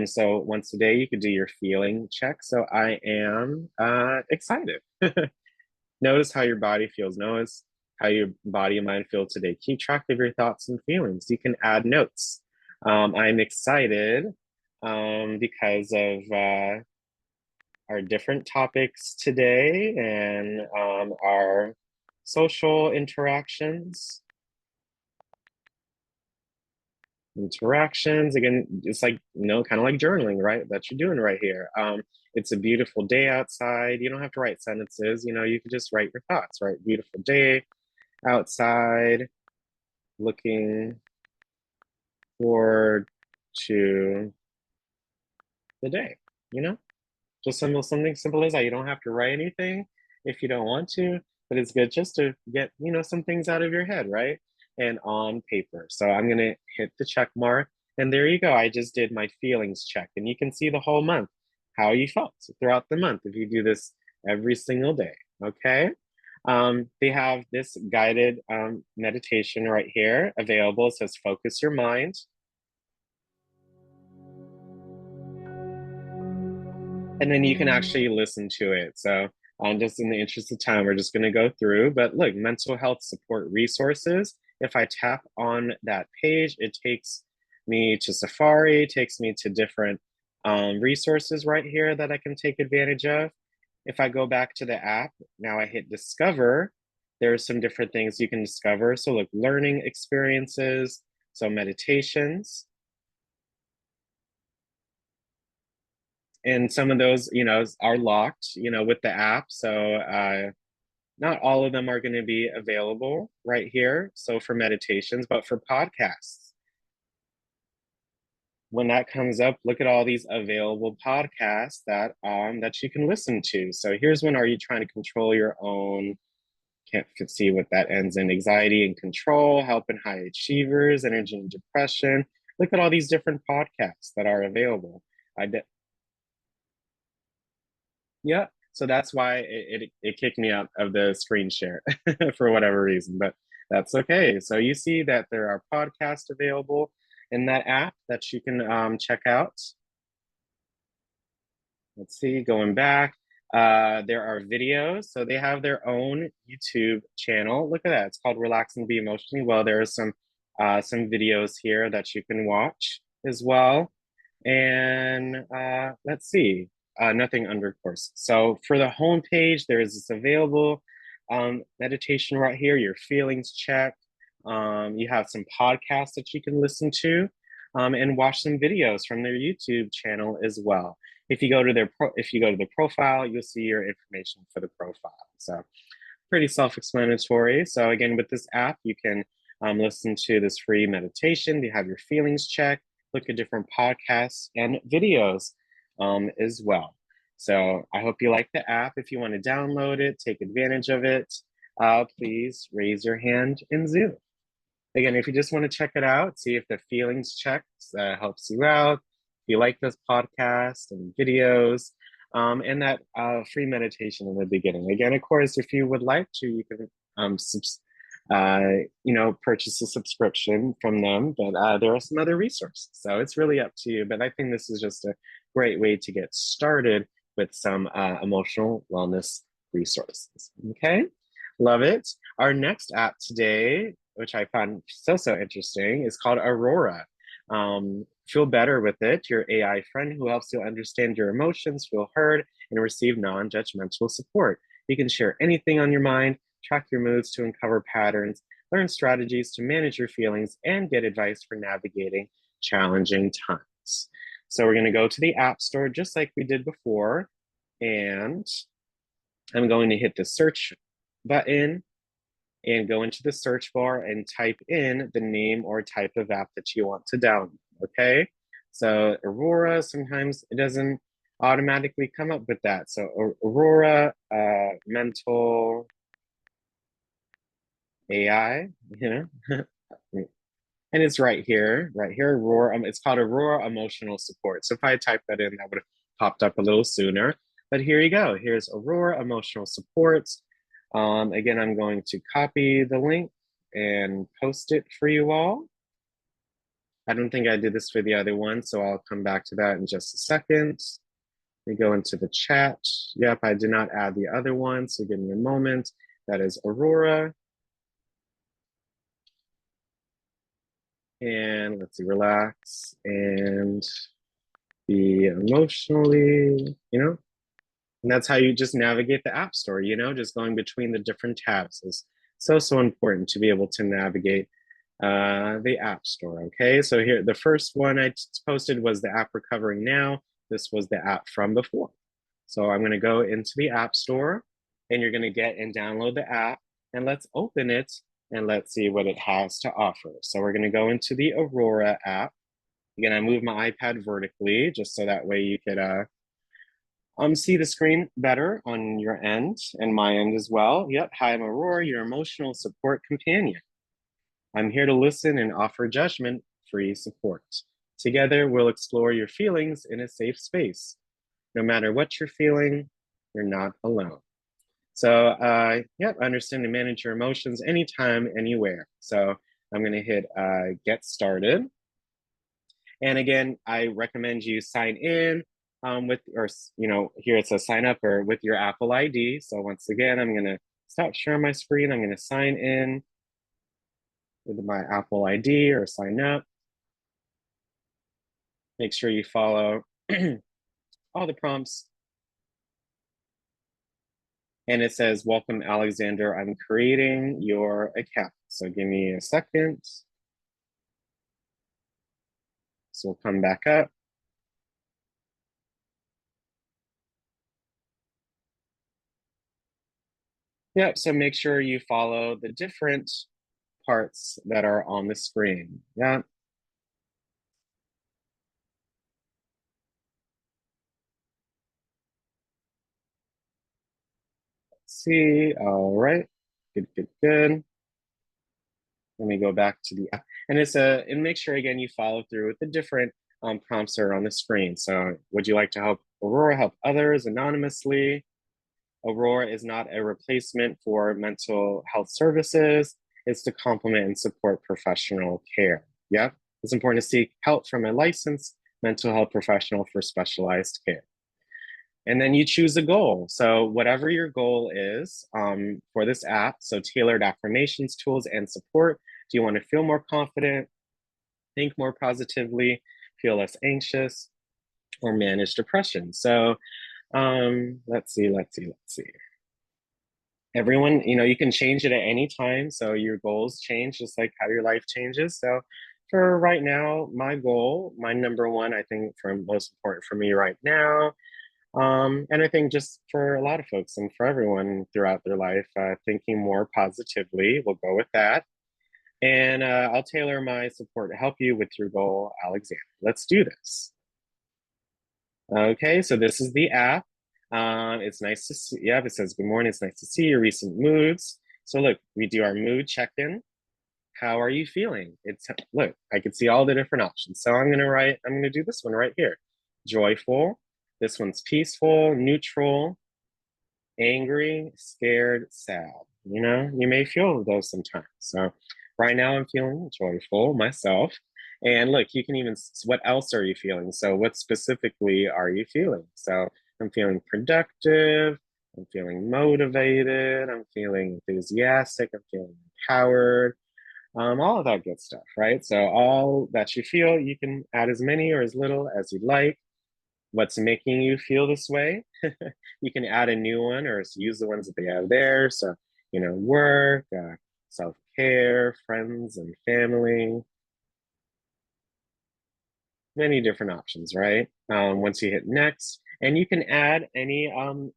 So once a day, you could do your feeling check. So I am excited. Notice how your body feels. Notice how your body and mind feel today. Keep track of your thoughts and feelings. You can add notes. I'm excited because of our different topics today and our social interactions. Again, it's like, kind of like journaling, right? That you're doing right here. It's a beautiful day outside. You don't have to write sentences, you can just write your thoughts, right? Beautiful day outside, looking forward to the day, just something simple as that. You don't have to write anything if you don't want to, but it's good just to get, some things out of your head, right? And on paper. So I'm gonna hit the check mark, and there you go. I just did my feelings check, and you can see the whole month, how you felt throughout the month if you do this every single day, okay? They have this guided meditation right here available. It says, focus your mind. And then you can actually listen to it. So just in the interest of time, we're just gonna go through, but look, mental health support resources. If I tap on that page, it takes me to Safari, takes me to different resources right here that I can take advantage of. If I go back to the app, now I hit discover, there's some different things you can discover. So look, learning experiences, so meditations. And some of those, are locked, with the app. So not all of them are going to be available right here. So for meditations, but for podcasts, when that comes up, look at all these available podcasts that you can listen to. So here's one: Are you trying to control your own? Can't see what that ends in. Anxiety and control, helping high achievers, energy and depression. Look at all these different podcasts that are available. Yeah, so that's why it kicked me out of the screen share for whatever reason, but that's okay. So you see that there are podcasts available in that app that you can check out. Let's see, going back, there are videos. So they have their own YouTube channel. Look at that, it's called Relax and Be Emotionally Well. There are some videos here that you can watch as well. And let's see, nothing under course. So for the home page, there is this available meditation right here, your feelings check. You have some podcasts that you can listen to and watch some videos from their YouTube channel as well. If you go to the profile, you'll see your information for the profile. So pretty self-explanatory. So again, with this app, you can listen to this free meditation. You have your feelings check, look at different podcasts and videos as well. So I hope you like the app. If you want to download it, take advantage of it, please raise your hand in Zoom. Again, if you just want to check it out, see if the feelings check helps you out, if you like this podcast and videos, and that free meditation in the beginning. Again, of course, if you would like to, you can purchase a subscription from them, but there are some other resources. So it's really up to you. But I think this is just a great way to get started with some emotional wellness resources. Okay, love it. Our next app today, which I found so interesting, is called Aurora. Feel better with it, your AI friend who helps you understand your emotions, feel heard, and receive non-judgmental support. You can share anything on your mind, track your moods to uncover patterns, learn strategies to manage your feelings, and get advice for navigating challenging times. So we're going to go to the App Store just like we did before, and I'm going to hit the search button and go into the search bar and type in the name or type of app that you want to download, okay? So Aurora, sometimes it doesn't automatically come up with that. So Aurora, mental AI, you know, and it's right here, Aurora. It's called Aurora Emotional Support. So if I typed that in, that would have popped up a little sooner. But here you go. Here's Aurora Emotional Support. Again, I'm going to copy the link and post it for you all. I don't think I did this for the other one, so I'll come back to that in just a second. Let me go into the chat. Yep, I did not add the other one, so give me a moment. That is Aurora. And let's see, relax and be emotionally, you know, and that's how you just navigate the App Store, you know, just going between the different tabs is so important to be able to navigate the App Store. Okay, so here, the first one I posted was the app Recovering Now. This was the app from before. So I'm going to go into the App Store and you're going to get and download the app, and let's open it and let's see what it has to offer. So we're going to go into the Aurora app. Again, I move my iPad vertically just so that way you could see the screen better on your end and my end as well. Yep, hi, I'm Aurora, your emotional support companion. I'm here to listen and offer judgment-free support. Together, we'll explore your feelings in a safe space. No matter what you're feeling, you're not alone. So, yep, understand and manage your emotions anytime, anywhere. So I'm gonna hit get started. And again, I recommend you sign in with, or, you know, here it says sign up or with your Apple ID. So once again, I'm gonna stop sharing my screen. I'm gonna sign in with my Apple ID or sign up. Make sure you follow all the prompts. And it says, welcome, Alexander. I'm creating your account. So give me a second. So we'll come back up. Yep, so make sure you follow the different parts that are on the screen. Yeah. Let's see, all right, good. Let me go back to the app. And and make sure again, you follow through with the different prompts that are on the screen. So would you like to help Aurora help others anonymously? Aurora is not a replacement for mental health services. It's to complement and support professional care. Yep, it's important to seek help from a licensed mental health professional for specialized care. And then you choose a goal. So whatever your goal is for this app, so tailored affirmations, tools, and support. Do you want to feel more confident, think more positively, feel less anxious, or manage depression? So let's see. Everyone, you know, you can change it at any time. So your goals change just like how your life changes. So for right now, my goal, my number one, I think for most important for me right now, and I think just for a lot of folks and for everyone throughout their life, thinking more positively, we'll go with that. And I'll tailor my support to help you with your goal, Alexander. Let's do this. Okay, so this is the app. It's nice to see, yeah, it says, good morning, it's nice to see your recent moods. So look, we do our mood check-in. How are you feeling? Look, I can see all the different options. So I'm gonna do this one right here. Joyful, this one's peaceful, neutral, angry, scared, sad. You know, you may feel those sometimes. So right now I'm feeling joyful myself. And look, you can even, what else are you feeling? So what specifically are you feeling? So I'm feeling productive, I'm feeling motivated, I'm feeling enthusiastic, I'm feeling empowered, all of that good stuff, right? So all that you feel, you can add as many or as little as you'd like. What's making you feel this way? You can add a new one or use the ones that they have there. So, you know, work, self-care, friends and family, many different options, right? Once you hit next, and you can add any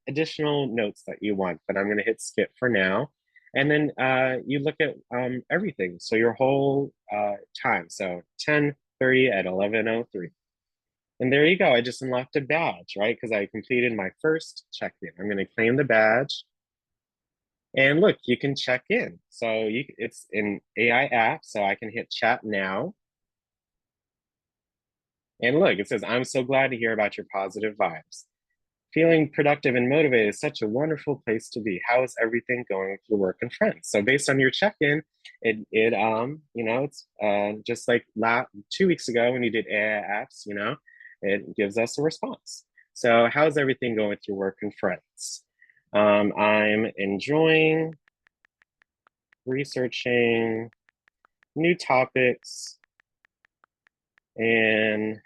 additional notes that you want, but I'm gonna hit skip for now. And then you look at everything. So your whole time, so 10:30 at 11:03. And there you go. I just unlocked a badge, right? Because I completed my first check-in. I'm going to claim the badge. And look, you can check in. So it's an AI app, so I can hit chat now. And look, it says, I'm so glad to hear about your positive vibes. Feeling productive and motivated is such a wonderful place to be. How is everything going with your work and friends? So based on your check-in, it's just like 2 weeks ago when you did AI apps, it gives us a response. So how's everything going with your work and friends? I'm enjoying researching new topics and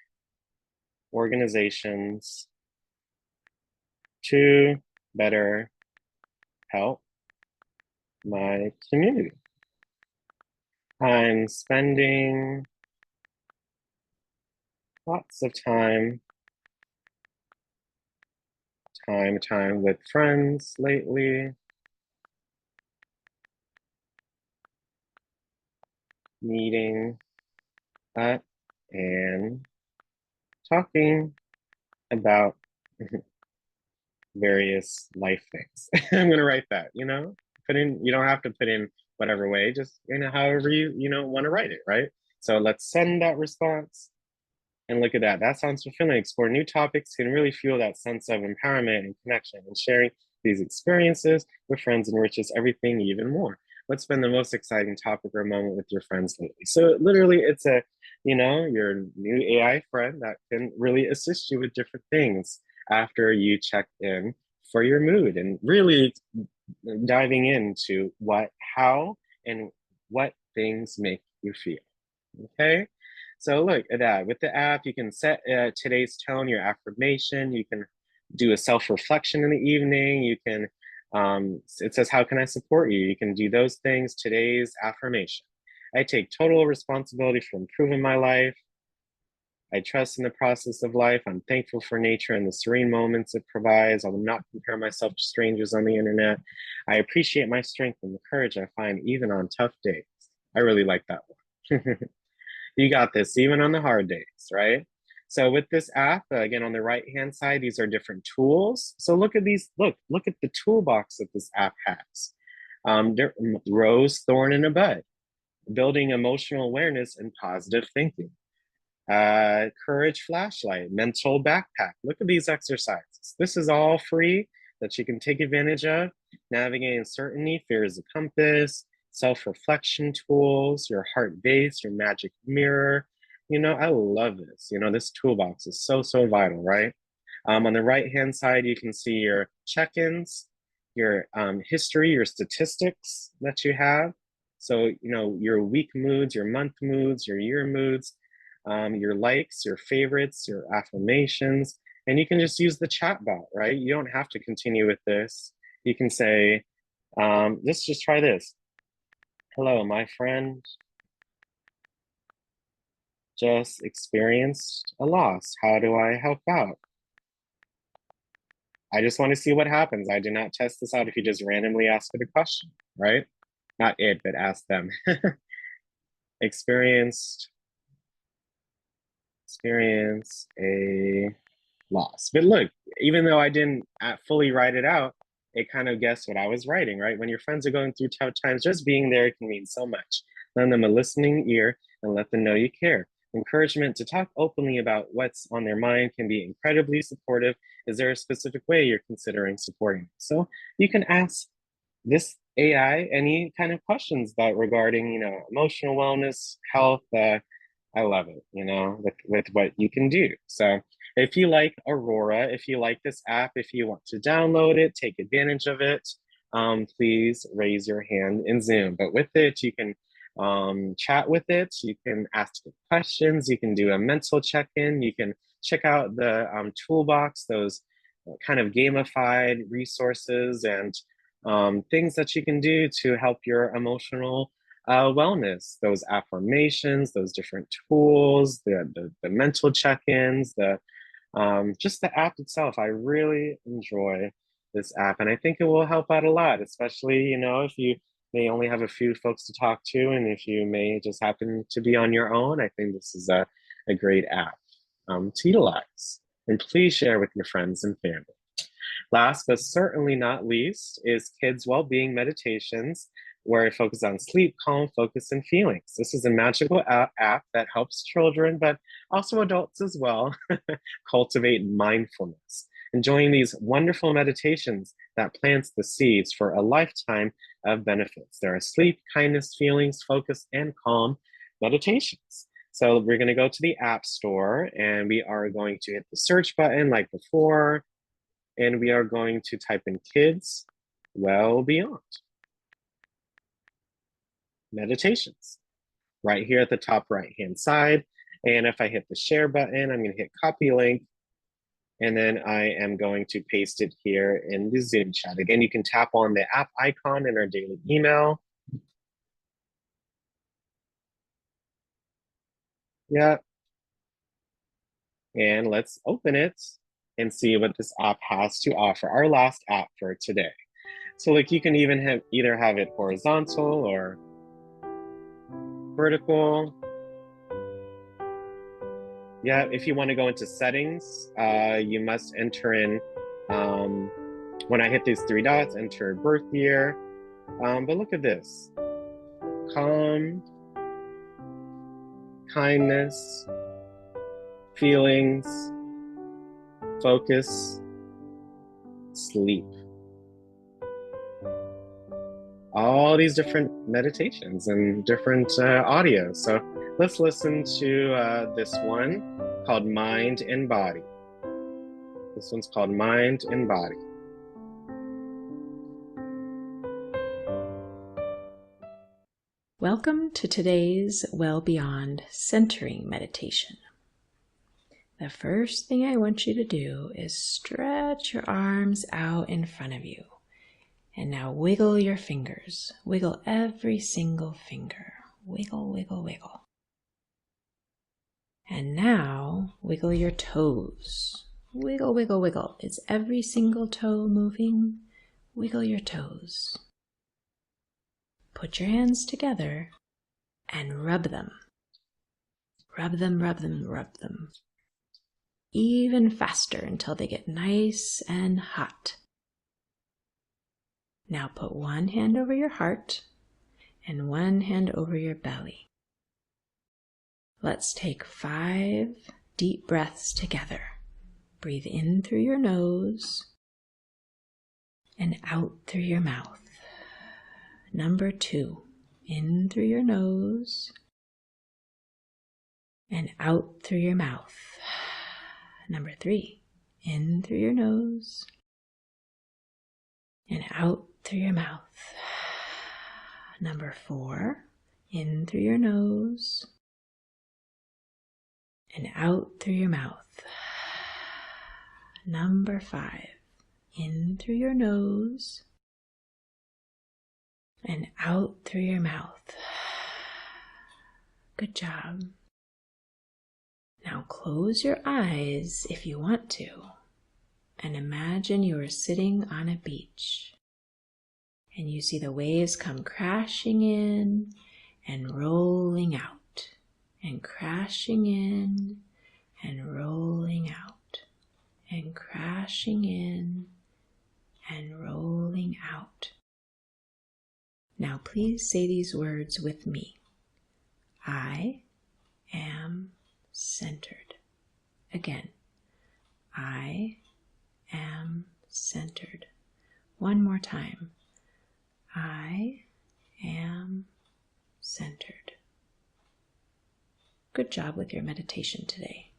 organizations to better help my community. I'm spending lots of time with friends lately. Meeting up and talking about various life things. I'm gonna write that, you don't have to put in whatever way, just however you want to write it, right? So let's send that response. And look at that. That sounds fulfilling. Explore new topics can really feel that sense of empowerment and connection, and sharing these experiences with friends enriches everything even more. What's been the most exciting topic or moment with your friends lately? So literally it's your new AI friend that can really assist you with different things after you check in for your mood, and really diving into how and what things make you feel. Okay. So look at that. With the app, you can set today's tone, your affirmation. You can do a self-reflection in the evening. You can, it says, how can I support you? You can do those things. Today's affirmation. I take total responsibility for improving my life. I trust in the process of life. I'm thankful for nature and the serene moments it provides. I will not compare myself to strangers on the internet. I appreciate my strength and the courage I find even on tough days. I really like that one. You got this, even on the hard days, right? So with this app, again, on the right-hand side, these are different tools. So look at these, look at the toolbox that this app has. Rose, thorn, and a bud. Building emotional awareness and positive thinking. Courage flashlight, mental backpack. Look at these exercises. This is all free that you can take advantage of. Navigating uncertainty, fear is a compass. Self-reflection tools, your heart base, your magic mirror. I love this. This toolbox is so vital, right? On the right-hand side, you can see your check-ins, your history, your statistics that you have. So, your week moods, your month moods, your year moods, your likes, your favorites, your affirmations, and you can just use the chat bot, right? You don't have to continue with this. You can say, let's just try this. Hello, my friend just experienced a loss. How do I help out? I just want to see what happens. I did not test this out if you just randomly ask it a question, right? Not it, but ask them. Experience a loss. But look, even though I didn't fully write it out, it kind of guessed what I was writing, right? When your friends are going through tough times, just being there can mean so much. Lend them a listening ear and let them know you care. Encouragement to talk openly about what's on their mind can be incredibly supportive. Is there a specific way you're considering supporting? So you can ask this AI any kind of questions that regarding, emotional wellness, health. I love it, with what you can do. So if you like Aurora, if you like this app, if you want to download it, take advantage of it, please raise your hand in Zoom. But with it, you can chat with it, you can ask it questions, you can do a mental check-in, you can check out the toolbox, those kind of gamified resources and things that you can do to help your emotional wellness, those affirmations, those different tools, the mental check-ins, just the app itself. I really enjoy this app, and I think it will help out a lot, especially, if you may only have a few folks to talk to, and if you may just happen to be on your own. I think this is a great app. to utilize. And please share with your friends and family. Last but certainly not least is Kids Wellbeing Meditations, where I focus on sleep, calm, focus, and feelings. This is a magical app that helps children, but also adults as well, cultivate mindfulness. Enjoying these wonderful meditations that plants the seeds for a lifetime of benefits. There are sleep, kindness, feelings, focus, and calm meditations. So we're going to go to the App Store and we are going to hit the search button like before, and we are going to type in Kids Well Beyond Meditations right here at the top right-hand side. And if I hit the share button, I'm going to hit copy link, and then I am going to paste it here in the Zoom chat. Again, you can tap on the app icon in our daily email. Yeah. And let's open it and see what this app has to offer, our last app for today. So like you can even either have it horizontal or vertical. Yeah, if you want to go into settings, you must enter in, when I hit these three dots, enter birth year. But look at this. Calm, kindness, feelings, focus, sleep. All these different meditations and different audios. So let's listen to this one called Mind and Body. This one's called Mind and Body. Welcome to today's Well Beyond Centering meditation. The first thing I want you to do is stretch your arms out in front of you. And now wiggle your fingers. Wiggle every single finger. Wiggle, wiggle, wiggle. And now wiggle your toes. Wiggle, wiggle, wiggle. Is every single toe moving? Wiggle your toes. Put your hands together and rub them. Rub them, rub them, rub them. Even faster until they get nice and hot. Now put one hand over your heart and one hand over your belly. Let's take 5 deep breaths together. Breathe in through your nose and out through your mouth. Number 2, in through your nose and out through your mouth. Number 3, in through your nose and out through your mouth. Number 4, in through your nose and out through your mouth. Number 5, in through your nose and out through your mouth. Good job. Now close your eyes if you want to, and imagine you are sitting on a beach. And you see the waves come crashing in and rolling out, and crashing in and rolling out, and crashing in and rolling out. Now please say these words with me. I am centered. Again, I am centered. One more time. I am centered. Good job with your meditation today.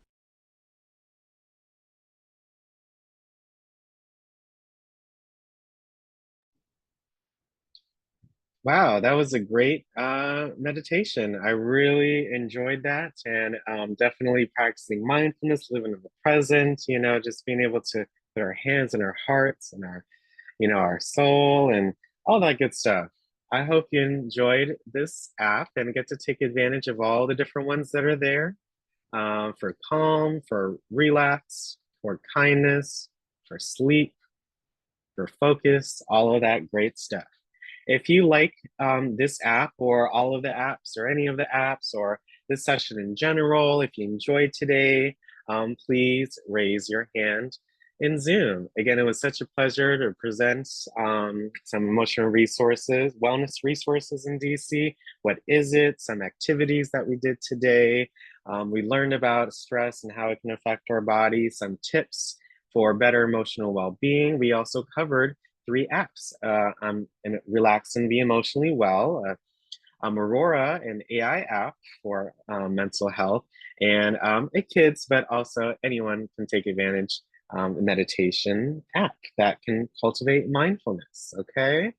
Wow, that was a great meditation. I really enjoyed that, and definitely practicing mindfulness, living in the present, just being able to put our hands in our hearts and our soul and all that good stuff. I hope you enjoyed this app and get to take advantage of all the different ones that are there for calm, for relax, for kindness, for sleep, for focus, all of that great stuff. If you like this app or all of the apps or any of the apps or this session in general, if you enjoyed today, please raise your hand in Zoom. Again, it was such a pleasure to present some emotional resources, wellness resources in DC. What is it? Some activities that we did today. We learned about stress and how it can affect our body, some tips for better emotional well-being. We also covered 3 apps, and Relax and Be Emotionally Well, Aurora, an AI app for mental health, and a kids, but also anyone can take advantage, meditation app that can cultivate mindfulness, okay?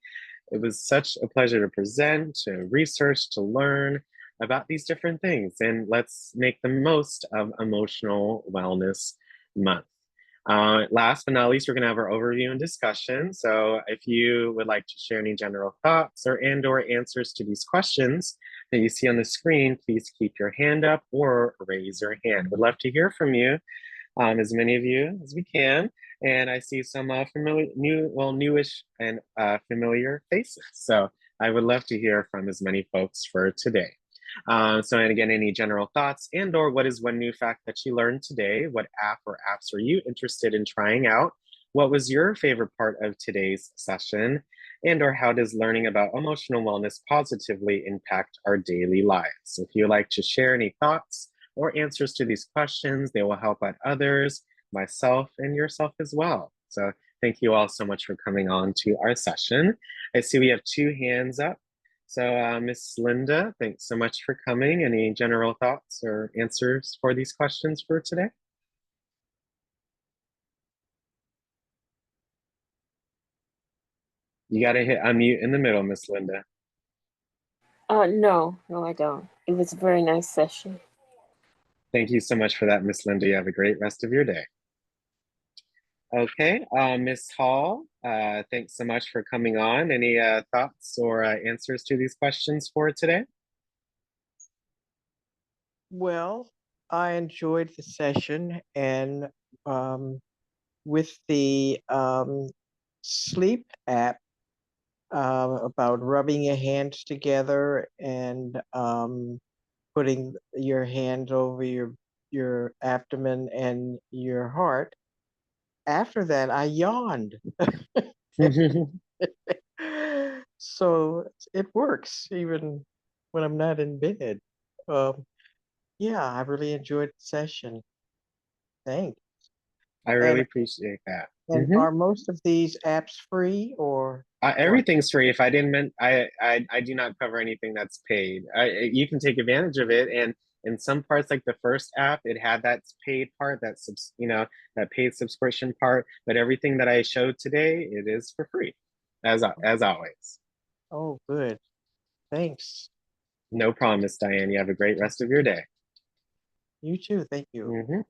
It was such a pleasure to present, to research, to learn about these different things, and let's make the most of Emotional Wellness Month. Last but not least, we're gonna have our overview and discussion. So if you would like to share any general thoughts or answers to these questions that you see on the screen, please keep your hand up or raise your hand. We'd love to hear from you, as many of you as we can. And I see some newish and familiar faces. So I would love to hear from as many folks for today. So, and again, any general thoughts or what is one new fact that you learned today? What app or apps are you interested in trying out? What was your favorite part of today's session? Or how does learning about emotional wellness positively impact our daily lives? If you'd like to share any thoughts or answers to these questions, they will help out others, myself, and yourself as well. So thank you all so much for coming on to our session. I see we have 2 hands up. So Miss Linda, thanks so much for coming. Any general thoughts or answers for these questions for today? You gotta hit unmute in the middle, Miss Linda. No, I don't. It was a very nice session. Thank you so much for that, Miss Linda. You have a great rest of your day. Okay, Miss Hall, thanks so much for coming on. Any thoughts or answers to these questions for today? Well, I enjoyed the session, and with the sleep app about rubbing your hands together and putting your hand over your abdomen and your heart. After that, I yawned. So it works even when I'm not in bed. Yeah, I really enjoyed the session. Thanks. I really appreciate that. And are most of these apps free or? Everything's free. If I didn't, I do not cover anything that's paid. You can take advantage of it, and in some parts, like the first app, it had that paid part, that paid subscription part. But everything that I showed today, it is for free, as always. Oh, good. Thanks. No problem, Miss Diane. You have a great rest of your day. You too. Thank you.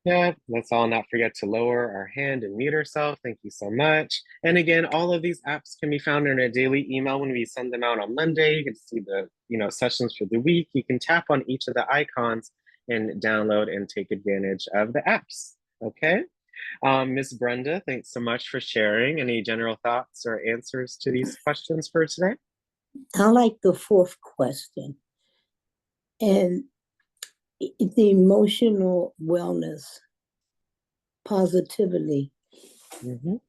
Yeah, let's all not forget to lower our hand and mute ourselves. Thank you so much. And again, all of these apps can be found in our daily email when we send them out on Monday. You can see the sessions for the week. You can tap on each of the icons and download and take advantage of the apps. Okay. Ms. Brenda, thanks so much for sharing. Any general thoughts or answers to these questions for today? I like the 4th question. And the emotional wellness positively. When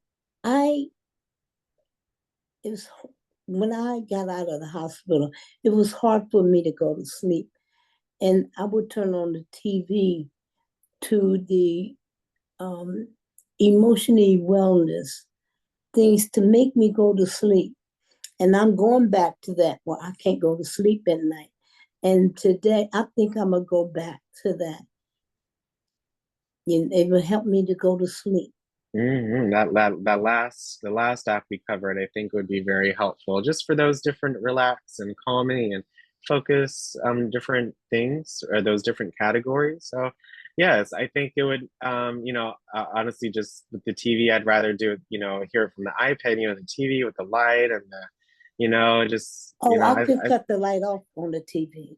I got out of the hospital, it was hard for me to go to sleep. And I would turn on the TV to the emotionally wellness things to make me go to sleep. And I'm going back to that. Well, I can't go to sleep at night. And today, I think I'm gonna go back to that. It will help me to go to sleep. The last app we covered, I think would be very helpful, just for those different relax and calming and focus different things or those different categories. So yes, I think it would, honestly, just with the TV, I'd rather do it, hear it from the iPad, the TV with the light and the, I could cut the light off on the TV.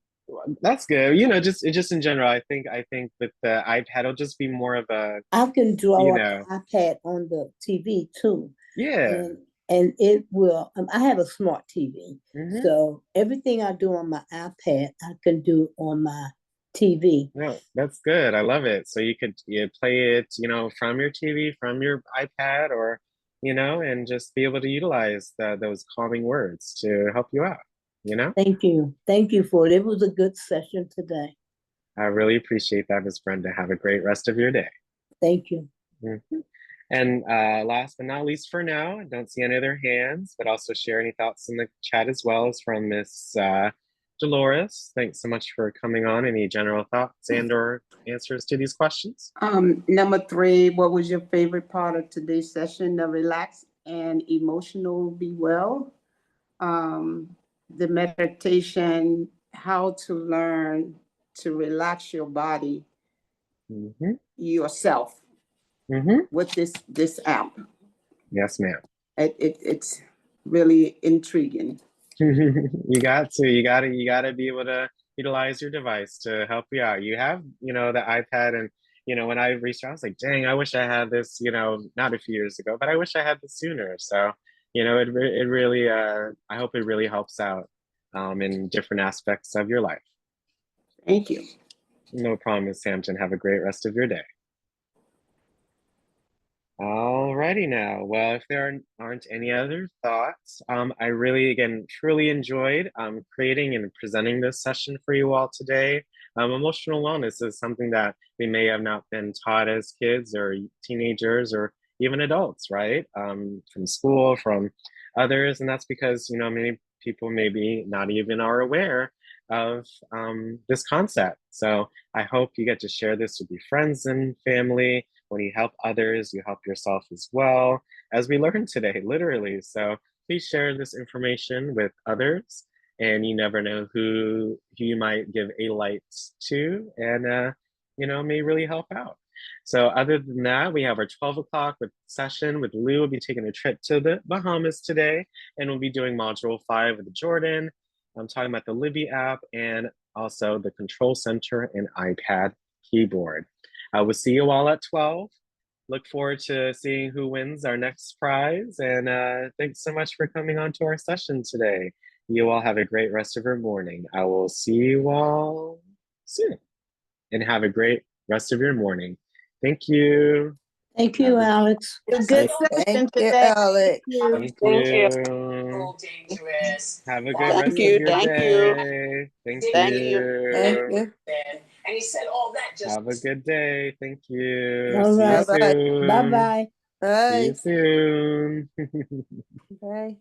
That's good. Just in general, I think with the iPad, it'll just be more of a. I can draw the iPad on the TV too. Yeah. And and it will. I have a smart TV, Mhm. so everything I do on my iPad, I can do on my TV. No, that's good. I love it. So you play it, from your TV, from your iPad, or and just be able to utilize those calming words to help you out. Thank you for it. It was a good session today. I really appreciate that, Ms. Brenda. Have a great rest of your day. Thank you. Mhm. And last but not least for now, I don't see any other hands, but also share any thoughts in the chat as well as from Miss Dolores. Thanks so much for coming on. Any general thoughts and or answers to these questions? Number 3, what was your favorite part of today's session? The relax and emotional be well. The meditation, how to learn to relax your body yourself with this app. Yes, ma'am. It's really intriguing. You got to be able to utilize your device to help you out. You have, the iPad, and when I reached out, I was like, dang, I wish I had this, not a few years ago, but I wish I had this sooner. So, it really, I hope it really helps out in different aspects of your life. Thank you. No problem, Ms. Hampton. Have a great rest of your day. Alrighty now. Well, if there aren't any other thoughts, I really, again, truly enjoyed creating and presenting this session for you all today. Emotional wellness is something that we may have not been taught as kids or teenagers or even adults, right? From school, from others, and that's because, many people maybe not even are aware of this concept. So I hope you get to share this with your friends and family. When you help others, you help yourself as well, as we learned today, literally. So please share this information with others, and you never know who you might give a light to, and may really help out. So other than that, we have our 12 o'clock session with Lou. We'll be taking a trip to the Bahamas today, and we'll be doing module 5 with Jordan. I'm talking about the Libby app and also the control center and iPad keyboard. We'll see you all at 12. Look forward to seeing who wins our next prize. And thanks so much for coming on to our session today. You all have a great rest of your morning. I will see you all soon. And have a great rest of your morning. Thank you. Thank you, Alex. A good session Thank you, today. Alex. Thank you. Have a good rest of your day. Thank you. Thank you. And he said all that just. Have a good day. Thank you. All See right. you soon. Bye-bye. See you soon. Bye.